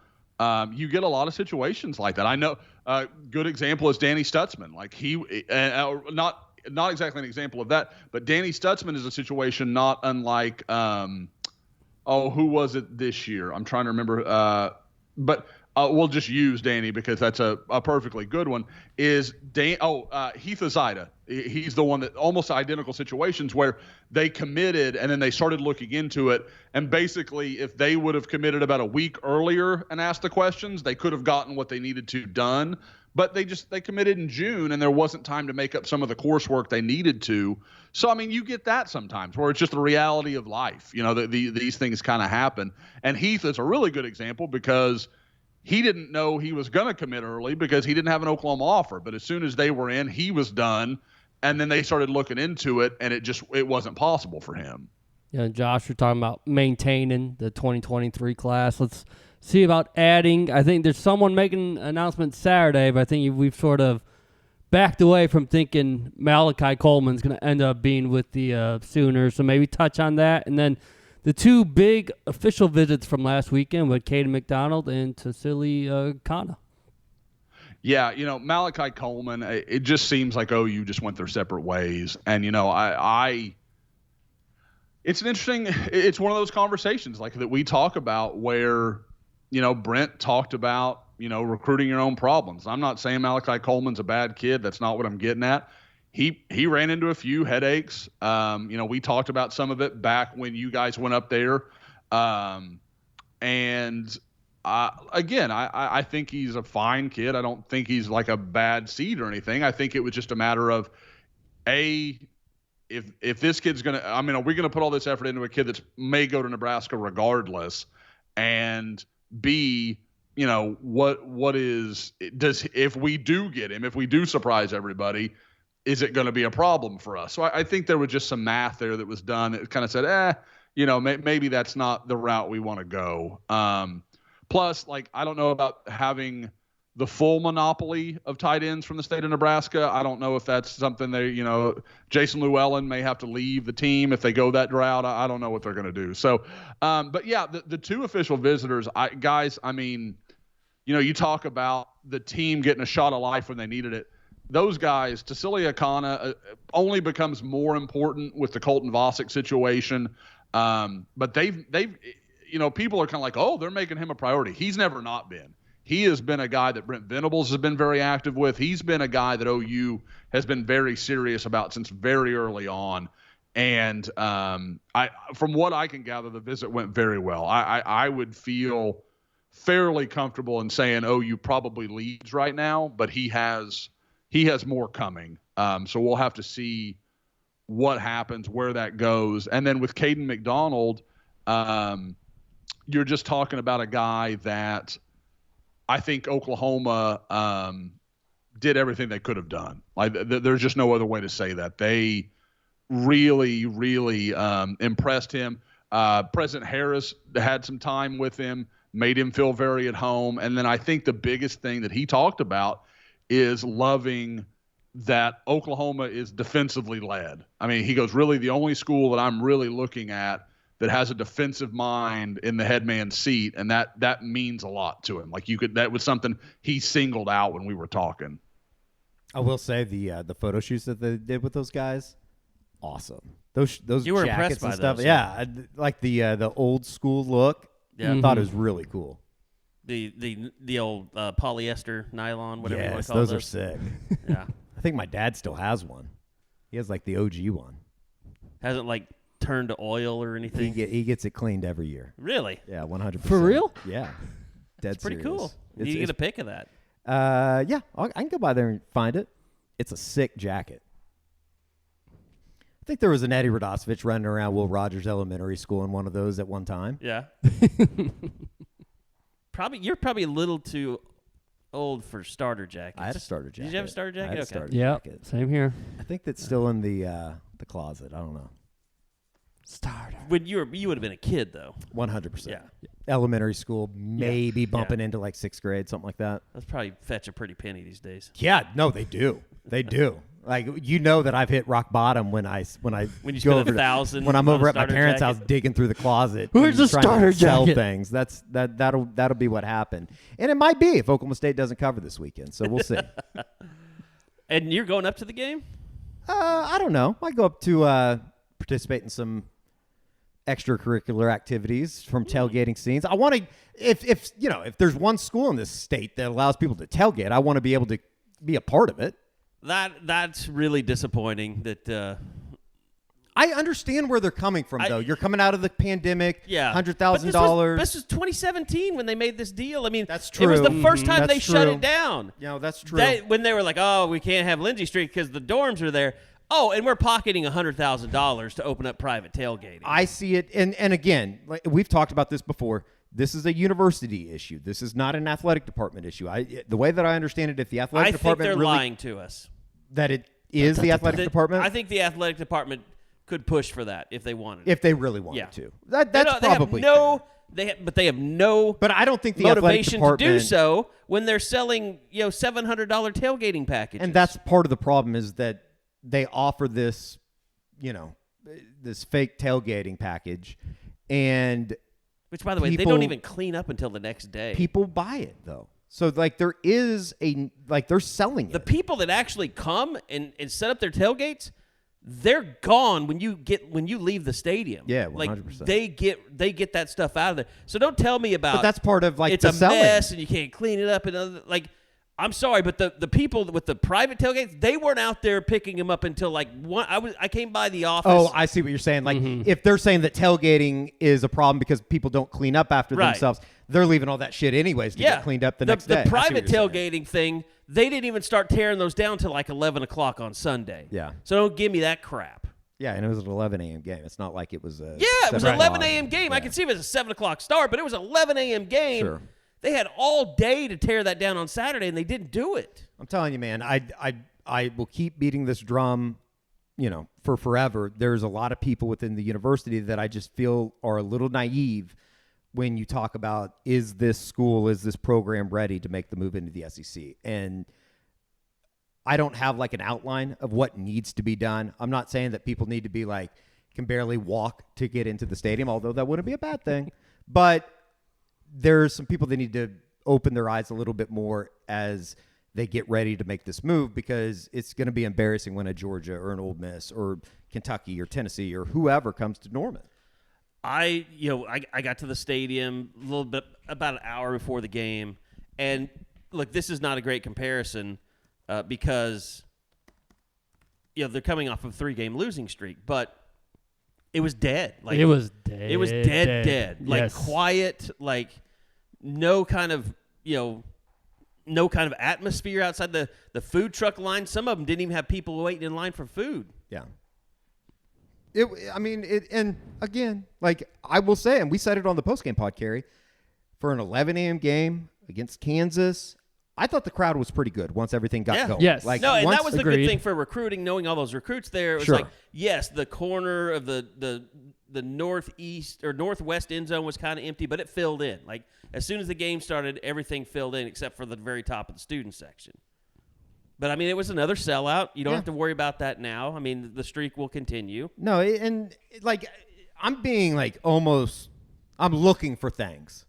Speaker 5: you get a lot of situations like that. I know a good example is Danny Stutzman. Not exactly an example of that, but Danny Stutzman is a situation not unlike who was it this year? I'm trying to remember. But we'll just use Danny because that's a perfectly good one. Is Heath Azida. He's the one that almost identical situations where they committed and then they started looking into it. And basically, if they would have committed about a week earlier and asked the questions, they could have gotten what they needed to done. But they committed in June, and there wasn't time to make up some of the coursework they needed to. So, you get that sometimes where it's just the reality of life. These things kind of happen. And Heath is a really good example because he didn't know he was going to commit early because he didn't have an Oklahoma offer. But as soon as they were in, he was done. And then they started looking into it, and it wasn't possible for him.
Speaker 4: Yeah, and Josh, we're talking about maintaining the 2023 class. Let's see about adding. I think there's someone making an announcement Saturday, but I think we've sort of backed away from thinking Malachi Coleman's going to end up being with the Sooners. So maybe touch on that. And then the two big official visits from last weekend with Caden McDonald and Tassili Kana.
Speaker 5: Yeah, Malachi Coleman, it just seems like OU just went their separate ways. And, it's one of those conversations like that we talk about where, Brent talked about, recruiting your own problems. I'm not saying Malachi Coleman's a bad kid. That's not what I'm getting at. He ran into a few headaches. We talked about some of it back when you guys went up there. I think he's a fine kid. I don't think he's like a bad seed or anything. I think it was just a matter of, if this kid's going to – are we going to put all this effort into a kid that may go to Nebraska regardless? And B, if we do get him, if we do surprise everybody – is it going to be a problem for us? So I think there was just some math there that was done that kind of said, maybe that's not the route we want to go. Plus, I don't know about having the full monopoly of tight ends from the state of Nebraska. I don't know if that's something Jason Llewellyn may have to leave the team if they go that route. I don't know what they're going to do. So, but yeah, the two official visitors, you talk about the team getting a shot of life when they needed it. Those guys, Tassili Kana, only becomes more important with the Colton Vasek situation. But they've people are kind of like, oh, they're making him a priority. He's never not been. He has been a guy that Brent Venables has been very active with. He's been a guy that OU has been very serious about since very early on. And from what I can gather, the visit went very well. I would feel fairly comfortable in saying OU probably leads right now, but he has more coming. So we'll have to see what happens, where that goes. And then with Caden McDonald, you're just talking about a guy that I think Oklahoma did everything they could have done. There's just no other way to say that. They really, really impressed him. President Harris had some time with him, made him feel very at home. And then I think the biggest thing that he talked about is loving that Oklahoma is defensively led. He goes, really the only school that I'm really looking at that has a defensive mind in the head man's seat, and that means a lot to him. That was something he singled out when we were talking.
Speaker 3: I will say the photo shoots that they did with those guys, awesome. Those
Speaker 2: you were
Speaker 3: jackets
Speaker 2: impressed by
Speaker 3: and stuff.
Speaker 2: those,
Speaker 3: yeah, like the old school look.
Speaker 2: Yeah,
Speaker 3: I thought it was really cool.
Speaker 2: The old polyester nylon, whatever you want to call
Speaker 3: those are sick.
Speaker 2: Yeah,
Speaker 3: I think my dad still has one. He has the OG one.
Speaker 2: Hasn't turned to oil or anything.
Speaker 3: He gets it cleaned every year.
Speaker 2: Really?
Speaker 3: Yeah, 100%.
Speaker 4: For real?
Speaker 3: Yeah,
Speaker 2: That's pretty cool. You get a pic of that.
Speaker 3: Yeah, I can go by there and find it. It's a sick jacket. I think there was an Eddie Radosevich running around Will Rogers Elementary School in one of those at one time.
Speaker 2: Yeah. You're probably a little too old for starter jackets.
Speaker 3: I had a starter jacket.
Speaker 2: Did you have a starter jacket?
Speaker 3: I had a
Speaker 2: okay.
Speaker 3: starter jacket.
Speaker 4: Same here.
Speaker 3: I think that's still in the closet. I don't know.
Speaker 4: Starter.
Speaker 2: When you would have been a kid though.
Speaker 3: 100%.
Speaker 2: Yeah.
Speaker 3: Elementary school, maybe bumping into 6th grade, something like that.
Speaker 2: That's probably fetch a pretty penny these days.
Speaker 3: Yeah, no, they do. They do. That I've hit rock bottom when you
Speaker 2: spend $1,000
Speaker 3: when I'm over at my parents'
Speaker 2: jacket.
Speaker 3: house digging through the closet.
Speaker 4: Where's the starter
Speaker 3: to sell
Speaker 4: jacket?
Speaker 3: Things. That'll be what happened, and it might be if Oklahoma State doesn't cover this weekend. So we'll see.
Speaker 2: And you're going up to the game?
Speaker 3: I don't know. I go up to participate in some extracurricular activities from tailgating scenes. I want to, if there's one school in this state that allows people to tailgate, I want to be able to be a part of it.
Speaker 2: That's really disappointing. That
Speaker 3: I understand where they're coming from, though. You're coming out of the pandemic.
Speaker 2: Yeah,
Speaker 3: $100,000.
Speaker 2: This was 2017 when they made this deal.
Speaker 3: That's true.
Speaker 2: It was the first time
Speaker 3: That's
Speaker 2: they shut
Speaker 3: true.
Speaker 2: it down.
Speaker 3: That's true.
Speaker 2: When they were like, "Oh, we can't have Lindsay Street because the dorms are there." Oh, and we're pocketing $100,000 to open up private tailgating.
Speaker 3: I see it, and again, we've talked about this before. this is a university issue. This is not an athletic department issue. The way that I understand it, if the athletic department
Speaker 2: they're lying to us.
Speaker 3: That it is the athletic department?
Speaker 2: I think the athletic department could push for that if they wanted.
Speaker 3: If they really wanted to. That's probably
Speaker 2: But they have no.
Speaker 3: But I don't think the
Speaker 2: motivation
Speaker 3: athletic department,
Speaker 2: to do so when they're selling $700 tailgating packages.
Speaker 3: And that's part of the problem is that they offer this, this fake tailgating package, and
Speaker 2: which, by the way, they don't even clean up until the next day.
Speaker 3: People buy it though. So they're selling it.
Speaker 2: The people that actually come and set up their tailgates, they're gone when you leave the stadium.
Speaker 3: Yeah, 100%.
Speaker 2: They get that stuff out of there. So don't tell me about.
Speaker 3: But that's part of
Speaker 2: it's
Speaker 3: the
Speaker 2: a
Speaker 3: selling.
Speaker 2: mess and you can't clean it up and I'm sorry, but the people with the private tailgates, they weren't out there picking them up until one. I came by the office.
Speaker 3: Oh, I see what you're saying. If they're saying that tailgating is a problem because people don't clean up after themselves, they're leaving all that shit anyways to get cleaned up the next day.
Speaker 2: The private tailgating thing, they didn't even start tearing those down till 11 o'clock on Sunday.
Speaker 3: Yeah.
Speaker 2: So don't give me that crap.
Speaker 3: Yeah, and it was an 11 a.m. game. It's not like it was a
Speaker 2: it was an 11 a.m. game. Yeah. I can see it was a 7 o'clock start, but it was an 11 a.m. game.
Speaker 3: Sure.
Speaker 2: They had all day to tear that down on Saturday, and they didn't do it.
Speaker 3: I'm telling you, man, I will keep beating this drum, for forever. There's a lot of people within the university that I just feel are a little naive when you talk about, is this program ready to make the move into the SEC? And I don't have an outline of what needs to be done. I'm not saying that people need to be can barely walk to get into the stadium, although that wouldn't be a bad thing. But there's some people that need to open their eyes a little bit more as they get ready to make this move, because it's going to be embarrassing when a Georgia or an Ole Miss or Kentucky or Tennessee or whoever comes to Norman.
Speaker 2: I got to the stadium a little bit about an hour before the game, and look, this is not a great comparison because they're coming off of a 3-game losing streak, but it was dead.
Speaker 4: It was dead.
Speaker 2: It was dead.
Speaker 4: Yes.
Speaker 2: Quiet, no kind of atmosphere outside the food truck line. Some of them didn't even have people waiting in line for food.
Speaker 3: Yeah. And again, I will say, and we said it on the postgame pod, Kerry, for an 11 a.m. game against Kansas, I thought the crowd was pretty good once everything got going.
Speaker 4: Yes.
Speaker 2: And that was the good thing for recruiting, knowing all those recruits there. It was yes, the corner of the northeast or northwest end zone was kind of empty, but it filled in. As soon as the game started, everything filled in except for the very top of the student section. But, it was another sellout. You don't have to worry about that now. The streak will continue.
Speaker 3: No, I'm being I'm looking for things.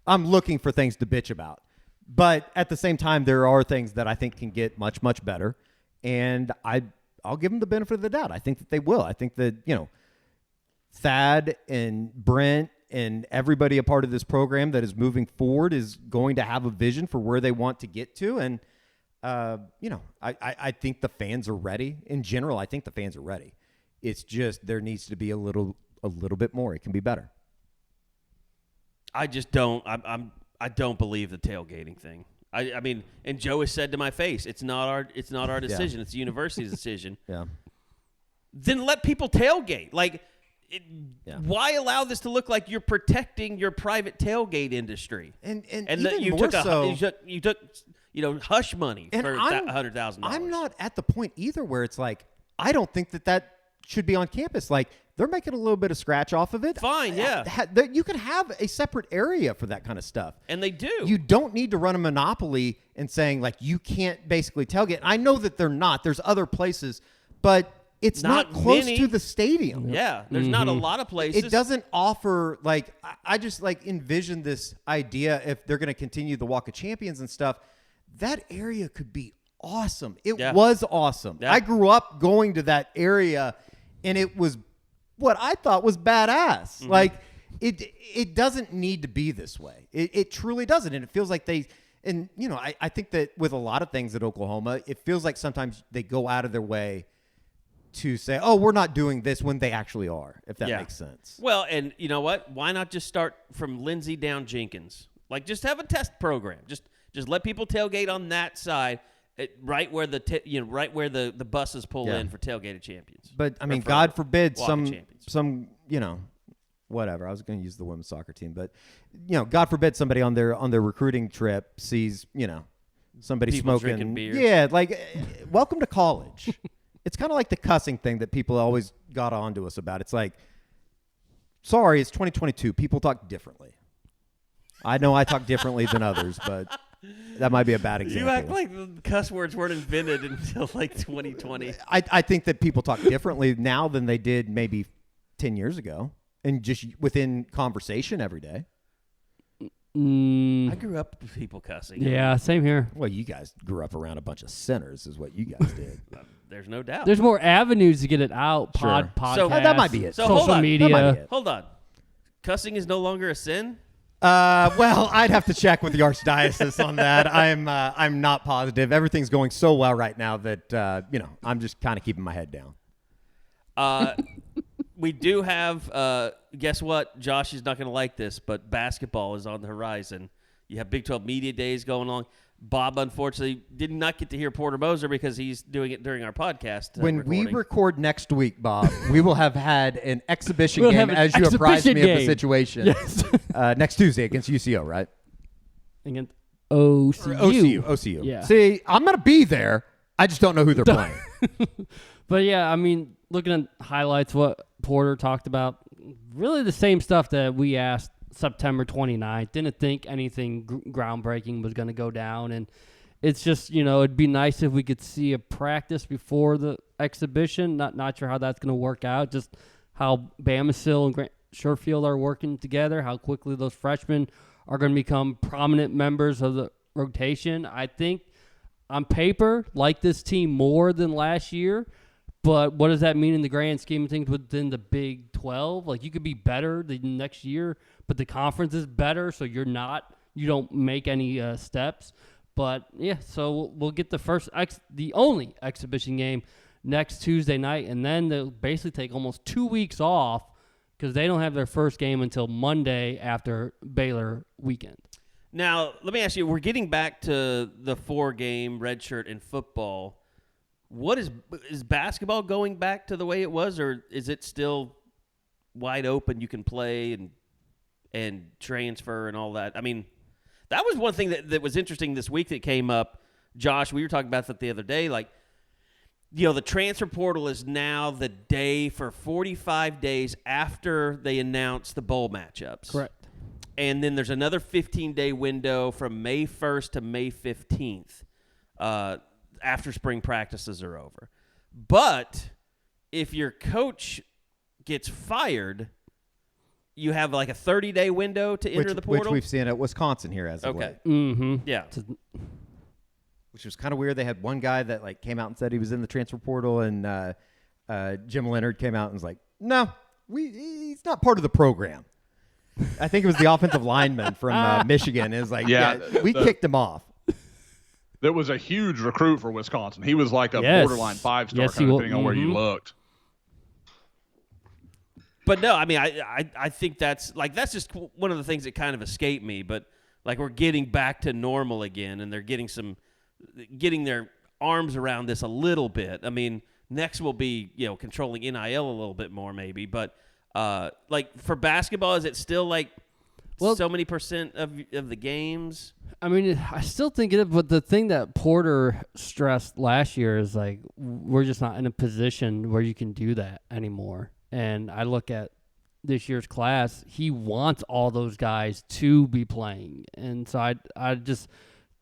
Speaker 3: I'm looking for things to bitch about. But at the same time, there are things that I think can get much, much better. And I'll give them the benefit of the doubt. I think that they will. I think that, Thad and Brent and everybody a part of this program that is moving forward is going to have a vision for where they want to get to. And, I think the fans are ready. In general, I think the fans are ready. It's just there needs to be a little bit more. It can be better.
Speaker 2: I just don't. I don't believe the tailgating thing. And Joe has said to my face, it's not our decision. It's the university's decision.
Speaker 3: Yeah.
Speaker 2: Then let people tailgate. Why allow this to look like you're protecting your private tailgate industry? And
Speaker 3: even you more
Speaker 2: took hush money for $100,000.
Speaker 3: I'm not at the point either where it's I don't think that should be on campus. They're making a little bit of scratch off of it.
Speaker 2: Fine, yeah.
Speaker 3: You can have a separate area for that kind of stuff.
Speaker 2: And they do.
Speaker 3: You don't need to run a monopoly and saying, you can't basically tailgate. I know that they're not. There's other places, but it's not close to the stadium.
Speaker 2: Yeah, there's not a lot of places.
Speaker 3: It doesn't offer, I just, envision this idea if they're going to continue the Walk of Champions and stuff, that area could be awesome. It was awesome. Yeah. I grew up going to that area, and it was what I thought was badass. Mm-hmm. It doesn't need to be this way. It truly doesn't. And it feels like I think that with a lot of things at Oklahoma, it feels like sometimes they go out of their way to say, oh, we're not doing this when they actually are, if that makes sense.
Speaker 2: Well, and you know what? Why not just start from Lindsay down Jenkins? Just have a test program. Just let people tailgate on that side. Right where the buses pull in for tailgated champions.
Speaker 3: But God forbid some whatever. I was going to use the women's soccer team, but God forbid somebody on their recruiting trip sees somebody
Speaker 2: people
Speaker 3: smoking
Speaker 2: drinking beer.
Speaker 3: Yeah, like welcome to college. It's kind of like the cussing thing that people always got onto us about. It's like, sorry, it's 2022. People talk differently. I know I talk differently than others, but that might be a bad example.
Speaker 2: You act like the cuss words weren't invented until like 2020.
Speaker 3: I think that people talk differently now than they did maybe 10 years ago, and just within conversation every day.
Speaker 2: I grew up with people cussing.
Speaker 4: Yeah, same here.
Speaker 3: Well, you guys grew up around a bunch of sinners is what you guys did.
Speaker 2: There's no doubt.
Speaker 4: There's more avenues to get it out.
Speaker 3: Sure.
Speaker 4: Podcast.
Speaker 2: So
Speaker 3: that might be it.
Speaker 2: So
Speaker 4: social
Speaker 2: hold on.
Speaker 4: media.
Speaker 3: That might be it.
Speaker 2: Hold on. Cussing is no longer a sin?
Speaker 3: Well, I'd have to check with the archdiocese on that. I'm not positive. Everything's going so well right now that I'm just kind of keeping my head down.
Speaker 2: We do have, guess what? Josh is not going to like this, but basketball is on the horizon. You have Big 12 Media Days going on. Bob, unfortunately, did not get to hear Porter Moser because he's doing it during our podcast.
Speaker 3: When
Speaker 2: recording.
Speaker 3: we record next week, Bob, we will have had an exhibition game as you apprised me of the situation.
Speaker 4: Yes.
Speaker 3: Next Tuesday against UCO, right?
Speaker 4: Against OCU.
Speaker 3: OCU.
Speaker 4: Yeah.
Speaker 3: See, I'm going to be there. I just don't know who they're playing.
Speaker 4: But yeah, I mean, looking at highlights, what Porter talked about, really the same stuff that we asked September 29th. Didn't think anything groundbreaking was going to go down. And it's just, it'd be nice if we could see a practice before the exhibition. Not sure how that's going to work out. Just how Bamasil and Grant Sherfield are working together, how quickly those freshmen are going to become prominent members of the rotation. I think on paper, like this team more than last year. But what does that mean in the grand scheme of things within the Big 12? Like, you could be better the next year, but the conference is better, so you don't make any steps. But, yeah, so we'll get the only exhibition game next Tuesday night, and then they'll basically take almost 2 weeks off because they don't have their first game until Monday after Baylor weekend.
Speaker 2: Now, let me ask you, we're getting back to the 4-game redshirt in football. What is basketball going back to the way it was, or is it still wide open? You can play and transfer and all that. I mean, that was one thing that was interesting this week that came up. Josh, we were talking about that the other day. Like, the transfer portal is now the day for 45 days after they announce the bowl matchups.
Speaker 4: Correct.
Speaker 2: And then there's another 15-day window from May 1st to May 15th. After spring practices are over. But if your coach gets fired, you have like a 30-day window to enter the portal.
Speaker 3: Which we've seen at Wisconsin here as of late.
Speaker 4: Mm-hmm.
Speaker 2: Yeah.
Speaker 3: Which was kind of weird. They had one guy that came out and said he was in the transfer portal, and Jim Leonard came out and was like, no, he's not part of the program. I think it was the offensive lineman from Michigan. It was like, we kicked him off.
Speaker 5: There was a huge recruit for Wisconsin. He was like a borderline 5-star kind of thing on where you looked.
Speaker 2: But no, I mean, I think that's just one of the things that kind of escaped me. But like, we're getting back to normal again, and they're getting their arms around this a little bit. I mean, next will be controlling NIL a little bit more maybe. But like for basketball, is it still like so many % of the games?
Speaker 4: I mean, I still think it is, but the thing that Porter stressed last year is like we're just not in a position where you can do that anymore. And I look at this year's class, he wants all those guys to be playing. And so I just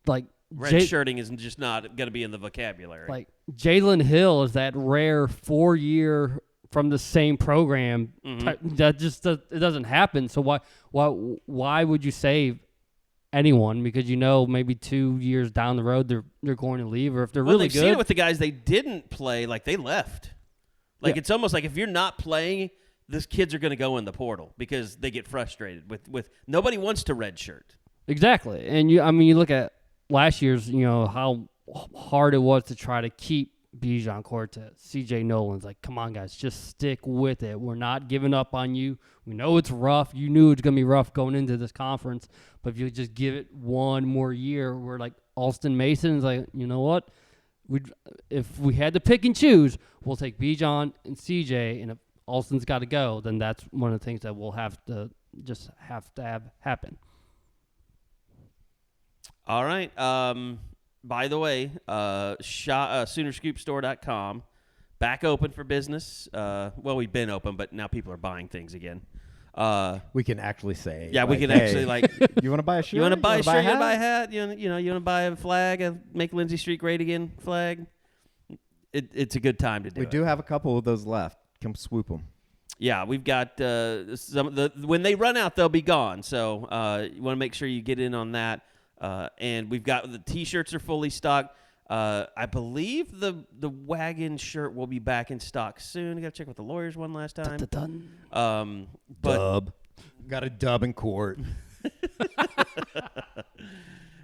Speaker 4: like
Speaker 2: redshirting is just not going to be in the vocabulary.
Speaker 4: Like Jalen Hill is that rare 4-year from the same program. That just it doesn't happen. So why would you save anyone? Because maybe 2 years down the road they're going to leave, or if they're really good.
Speaker 2: Seen it with the guys they didn't play, like they left. Like it's almost like if you're not playing, these kids are going to go in the portal because they get frustrated with nobody wants to redshirt.
Speaker 4: Exactly, and you look at last year's, how hard it was to try to keep Bijan Cortez, CJ Nolan's like, come on, guys, just stick with it. We're not giving up on you. We know it's rough. You knew it's going to be rough going into this conference, but if you just give it one more year, we're like Alston Mason's like, you know what? If we had to pick and choose, we'll take Bijan and CJ, and if Alston's got to go, then that's one of the things that we'll have to have happen.
Speaker 2: All right. By the way, Soonerscoopstore.com, back open for business. Well, we've been open, but now people are buying things again.
Speaker 3: We can actually say.
Speaker 2: Yeah, we can actually
Speaker 3: You want to buy a shirt?
Speaker 2: You want to buy a shirt? You want to buy a hat? You want to buy a flag? Make Lindsay Street great again flag? It's a good time to do it.
Speaker 3: We do have a couple of those left. Come swoop them.
Speaker 2: Yeah, we've got some of the. When they run out, they'll be gone. So you want to make sure you get in on that. And we've got the T-shirts are fully stocked. I believe the wagon shirt will be back in stock soon. I got to check with the lawyers one last time.
Speaker 3: Dub. Got a dub in court.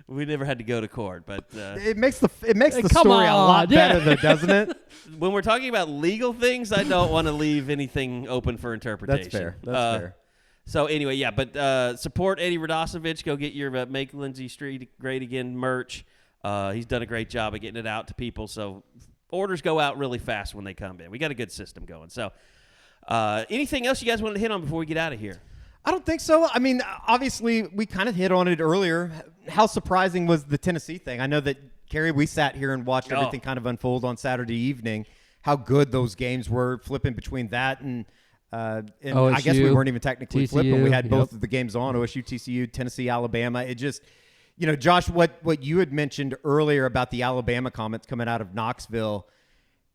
Speaker 2: We never had to go to court, but
Speaker 3: it makes the story a lot better, though, doesn't it?
Speaker 2: When we're talking about legal things, I don't want to leave anything open for interpretation.
Speaker 3: That's fair.
Speaker 2: So anyway, yeah, but support Eddie Radosevich. Go get your Make Lindsay Street Great Again merch. He's done a great job of getting it out to people, so orders go out really fast when they come in. We got a good system going. So anything else you guys wanted to hit on before we get out of here?
Speaker 3: I don't think so. I mean, obviously, we kind of hit on it earlier. How surprising was the Tennessee thing? I know that, Kerry, we sat here and watched everything kind of unfold on Saturday evening. How good those games were, flipping between that and
Speaker 4: OSU,
Speaker 3: I guess we weren't even technically
Speaker 4: TCU,
Speaker 3: flipping. We had both of the games on, OSU, TCU, Tennessee, Alabama. It just, Josh, what you had mentioned earlier about the Alabama comments coming out of Knoxville,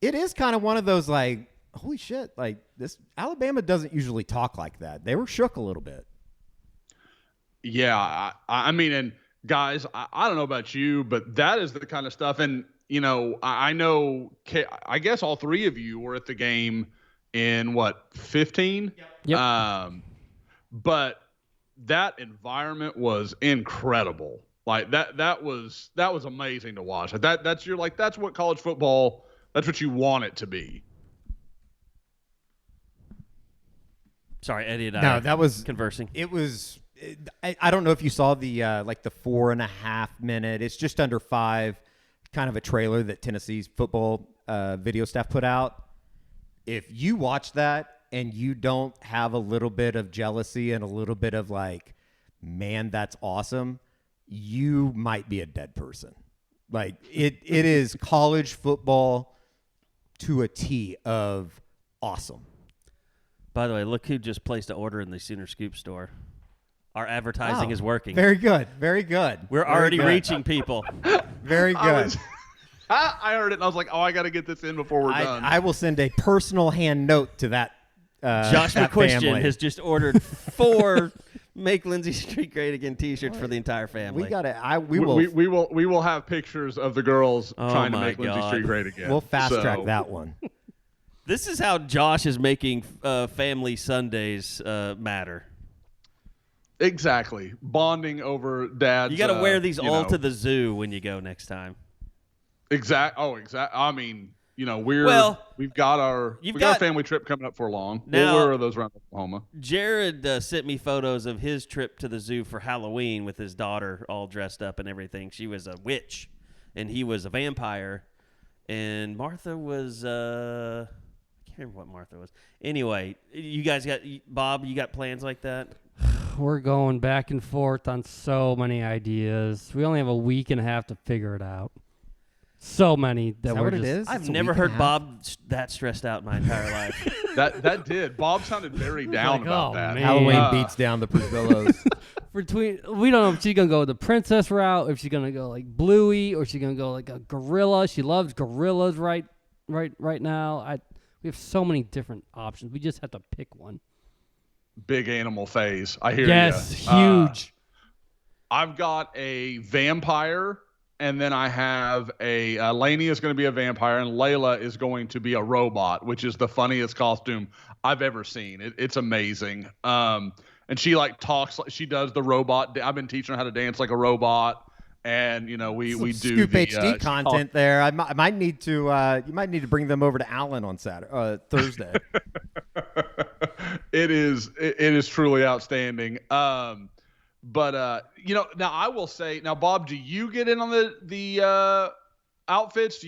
Speaker 3: it is kind of one of those like, holy shit, like this Alabama doesn't usually talk like that. They were shook a little bit.
Speaker 5: Yeah, I mean, and guys, I don't know about you, but that is the kind of stuff. And, I know, I guess all three of you were at the game in 15?
Speaker 4: Yep.
Speaker 5: But that environment was incredible. Like that was amazing to watch. That's what college football, that's what you want it to be.
Speaker 2: Sorry, Eddie and I.
Speaker 3: No, that was
Speaker 2: conversing.
Speaker 3: It was. I don't know if you saw the the 4.5 minute. It's just under 5. Kind of a trailer that Tennessee's football video staff put out. If you watch that and you don't have a little bit of jealousy and a little bit of like, man, that's awesome, you might be a dead person. Like it is college football to a T of awesome.
Speaker 2: By the way, look who just placed an order in the Sooner Scoop store. Our advertising is working.
Speaker 3: Very good. Very good.
Speaker 2: We're already reaching people.
Speaker 3: Very good.
Speaker 5: I heard it and I was like, I got to get this in before we're done.
Speaker 3: I will send a personal hand note to that
Speaker 2: Josh
Speaker 3: that
Speaker 2: McQuistion
Speaker 3: family.
Speaker 2: has just ordered 4 Make Lindsay Street Great Again T-shirts for the entire family.
Speaker 3: We got it.
Speaker 5: We will have pictures of the girls trying to make Lindsay Street great again.
Speaker 3: We'll fast track that one.
Speaker 2: This is how Josh is making family Sundays matter.
Speaker 5: Exactly. Bonding over dad's.
Speaker 2: You got to wear these all to the zoo when you go next time.
Speaker 5: Exact. I mean, we've got our family trip coming up for long.
Speaker 2: Now,
Speaker 5: we'll wear those around Oklahoma.
Speaker 2: Jared sent me photos of his trip to the zoo for Halloween with his daughter all dressed up and everything. She was a witch, and he was a vampire, and Martha was. I can't remember what Martha was. Anyway, you guys Bob. You got plans like that?
Speaker 4: We're going back and forth on so many ideas. We only have a week and a half to figure it out. So many that we're just.
Speaker 3: It is?
Speaker 2: I've never heard Bob that stressed out in my entire life.
Speaker 5: That did. Bob sounded very down about that.
Speaker 4: Man.
Speaker 3: Halloween beats down the Prisvillos.
Speaker 4: We don't know if she's gonna go the princess route, if she's gonna go like Bluey, or she's gonna go like a gorilla. She loves gorillas right now. We have so many different options. We just have to pick one.
Speaker 5: Big animal phase. I hear you.
Speaker 4: Yes, huge.
Speaker 5: I've got a vampire, and then I have Lainey is going to be a vampire, and Layla is going to be a robot, which is the funniest costume I've ever seen. It's amazing. And she talks, she does the robot. I've been teaching her how to dance like a robot. And we do
Speaker 3: Scoop
Speaker 5: the
Speaker 3: HD content there. I might need to. You might need to bring them over to Allen on Thursday.
Speaker 5: It is truly outstanding. But now I will say, now Bob, do you get in on the outfits?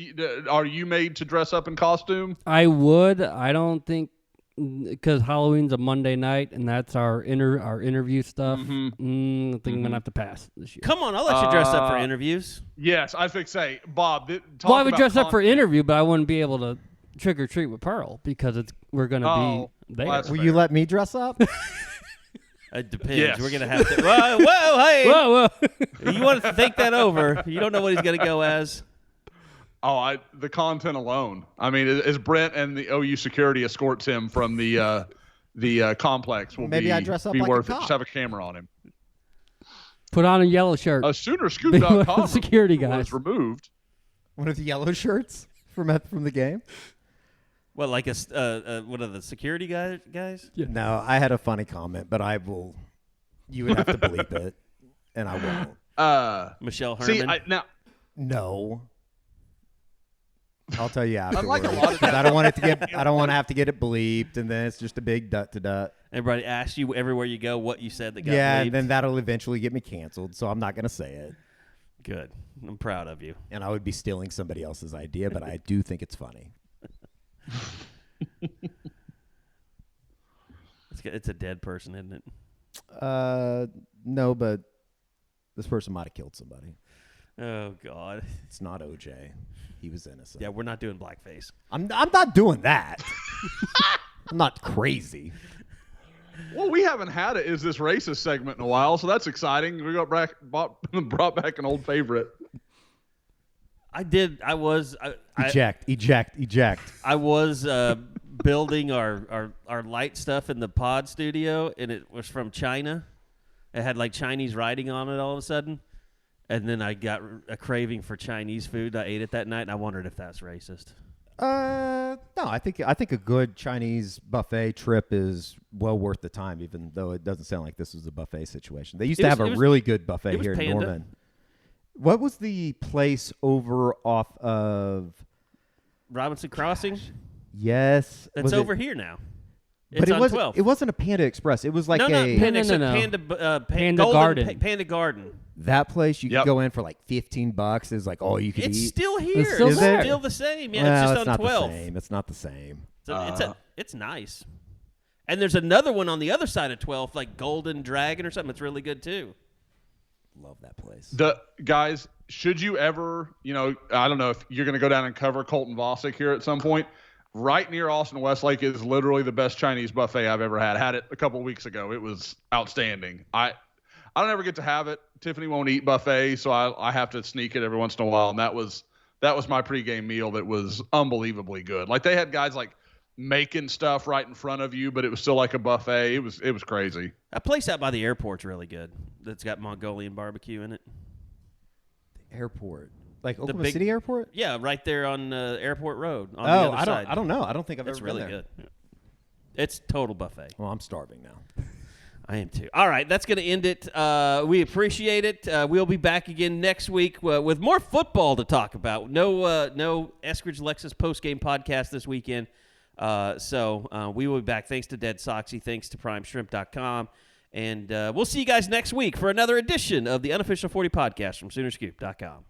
Speaker 5: Are you made to dress up in costume?
Speaker 4: I would. I don't think because Halloween's a Monday night, and that's our interview stuff. I think I'm gonna have to pass this year.
Speaker 2: Come on, I'll let you dress up for interviews.
Speaker 5: Yes, I think say Bob.
Speaker 4: I would dress up for interview, but I wouldn't be able to trick or treat with Pearl because we're gonna be there.
Speaker 3: Will you let me dress up?
Speaker 2: It depends.
Speaker 5: Yes.
Speaker 2: We're gonna have to. Whoa, hey!
Speaker 4: Whoa.
Speaker 2: You want to think that over? You don't know what he's gonna go as.
Speaker 5: Oh, the content alone. I mean, as Brent and the OU security escorts him from the complex, will
Speaker 3: maybe I dress up
Speaker 5: be
Speaker 3: like
Speaker 5: worth
Speaker 3: a
Speaker 5: it.
Speaker 3: cop.
Speaker 5: Just have a camera on him.
Speaker 4: Put on a yellow shirt.
Speaker 5: Soonerscoop.com
Speaker 4: security guys
Speaker 5: was removed.
Speaker 3: One of the yellow shirts from the game.
Speaker 2: What, like one of the security guys?
Speaker 3: Yeah. No, I had a funny comment, but I will. You would have to bleep it, and I won't.
Speaker 2: Michelle Herman.
Speaker 3: No. I'll tell you afterwards.
Speaker 5: Unlike a lot of
Speaker 3: I don't want it to get. I don't want to have to get it bleeped, and then it's just a big dut.
Speaker 2: Everybody asks you everywhere you go what you said that got
Speaker 3: Yeah,
Speaker 2: bleeped.
Speaker 3: and then that'll eventually get me canceled, so I'm not going to say it.
Speaker 2: Good. I'm proud of you.
Speaker 3: And I would be stealing somebody else's idea, but I do think it's funny.
Speaker 2: It's a dead person, isn't it?
Speaker 3: No, but this person might have killed somebody.
Speaker 2: Oh God.
Speaker 3: It's not OJ. He was innocent.
Speaker 2: Yeah, we're not doing blackface.
Speaker 3: I'm not doing that. I'm not crazy.
Speaker 5: Well, we haven't had it. Is this racist segment in a while? So that's exciting. We got brought back an old favorite.
Speaker 2: I did. I was.
Speaker 3: Eject.
Speaker 2: I was building our light stuff in the pod studio, and it was from China. It had like Chinese writing on it all of a sudden. And then I got a craving for Chinese food. I ate it that night, and I wondered if that's racist.
Speaker 3: No, I think a good Chinese buffet trip is well worth the time, even though it doesn't sound like this was a buffet situation. They used to have a really good buffet here in Norman. What was the place over off of
Speaker 2: Robinson Crossing?
Speaker 3: Yes.
Speaker 2: That's over here now.
Speaker 3: But
Speaker 2: It's on 12th.
Speaker 3: It wasn't a Panda Express. It was like
Speaker 2: Panda
Speaker 4: Garden.
Speaker 2: Panda Garden.
Speaker 3: That place you could go in for like $15. It's like all you could
Speaker 2: It's
Speaker 3: eat.
Speaker 2: still here.
Speaker 4: It's still there.
Speaker 2: Still the same. Yeah,
Speaker 3: Well,
Speaker 2: it's just on 12.
Speaker 3: It's not the same.
Speaker 2: It's nice. And there's another one on the other side of 12, like Golden Dragon or something. It's really good too.
Speaker 3: Love that place.
Speaker 5: The guys, should you ever, I don't know if you're going to go down and cover Colton Vosick here at some point. Right near Austin Westlake is literally the best Chinese buffet I've ever had. Had it a couple weeks ago. It was outstanding. I don't ever get to have it. Tiffany won't eat buffet, so I have to sneak it every once in a while. And that was my pregame meal that was unbelievably good. Like they had guys like making stuff right in front of you, but it was still like a buffet. It was crazy.
Speaker 2: That place out by the airport's really good. That's got Mongolian barbecue in it.
Speaker 3: The airport. Like Oklahoma City Airport?
Speaker 2: Yeah, right there on Airport Road. On the other side.
Speaker 3: I don't know. I don't think I've ever been
Speaker 2: really
Speaker 3: there.
Speaker 2: good. It's total buffet.
Speaker 3: Well, I'm starving now.
Speaker 2: I am too. All right, that's going to end it. We appreciate it. We'll be back again next week with more football to talk about. No Eskridge Lexus postgame podcast this weekend. So we will be back. Thanks to Dead Soxy. Thanks to PrimeShrimp.com. And we'll see you guys next week for another edition of the Unofficial 40 podcast from Soonerscoop.com.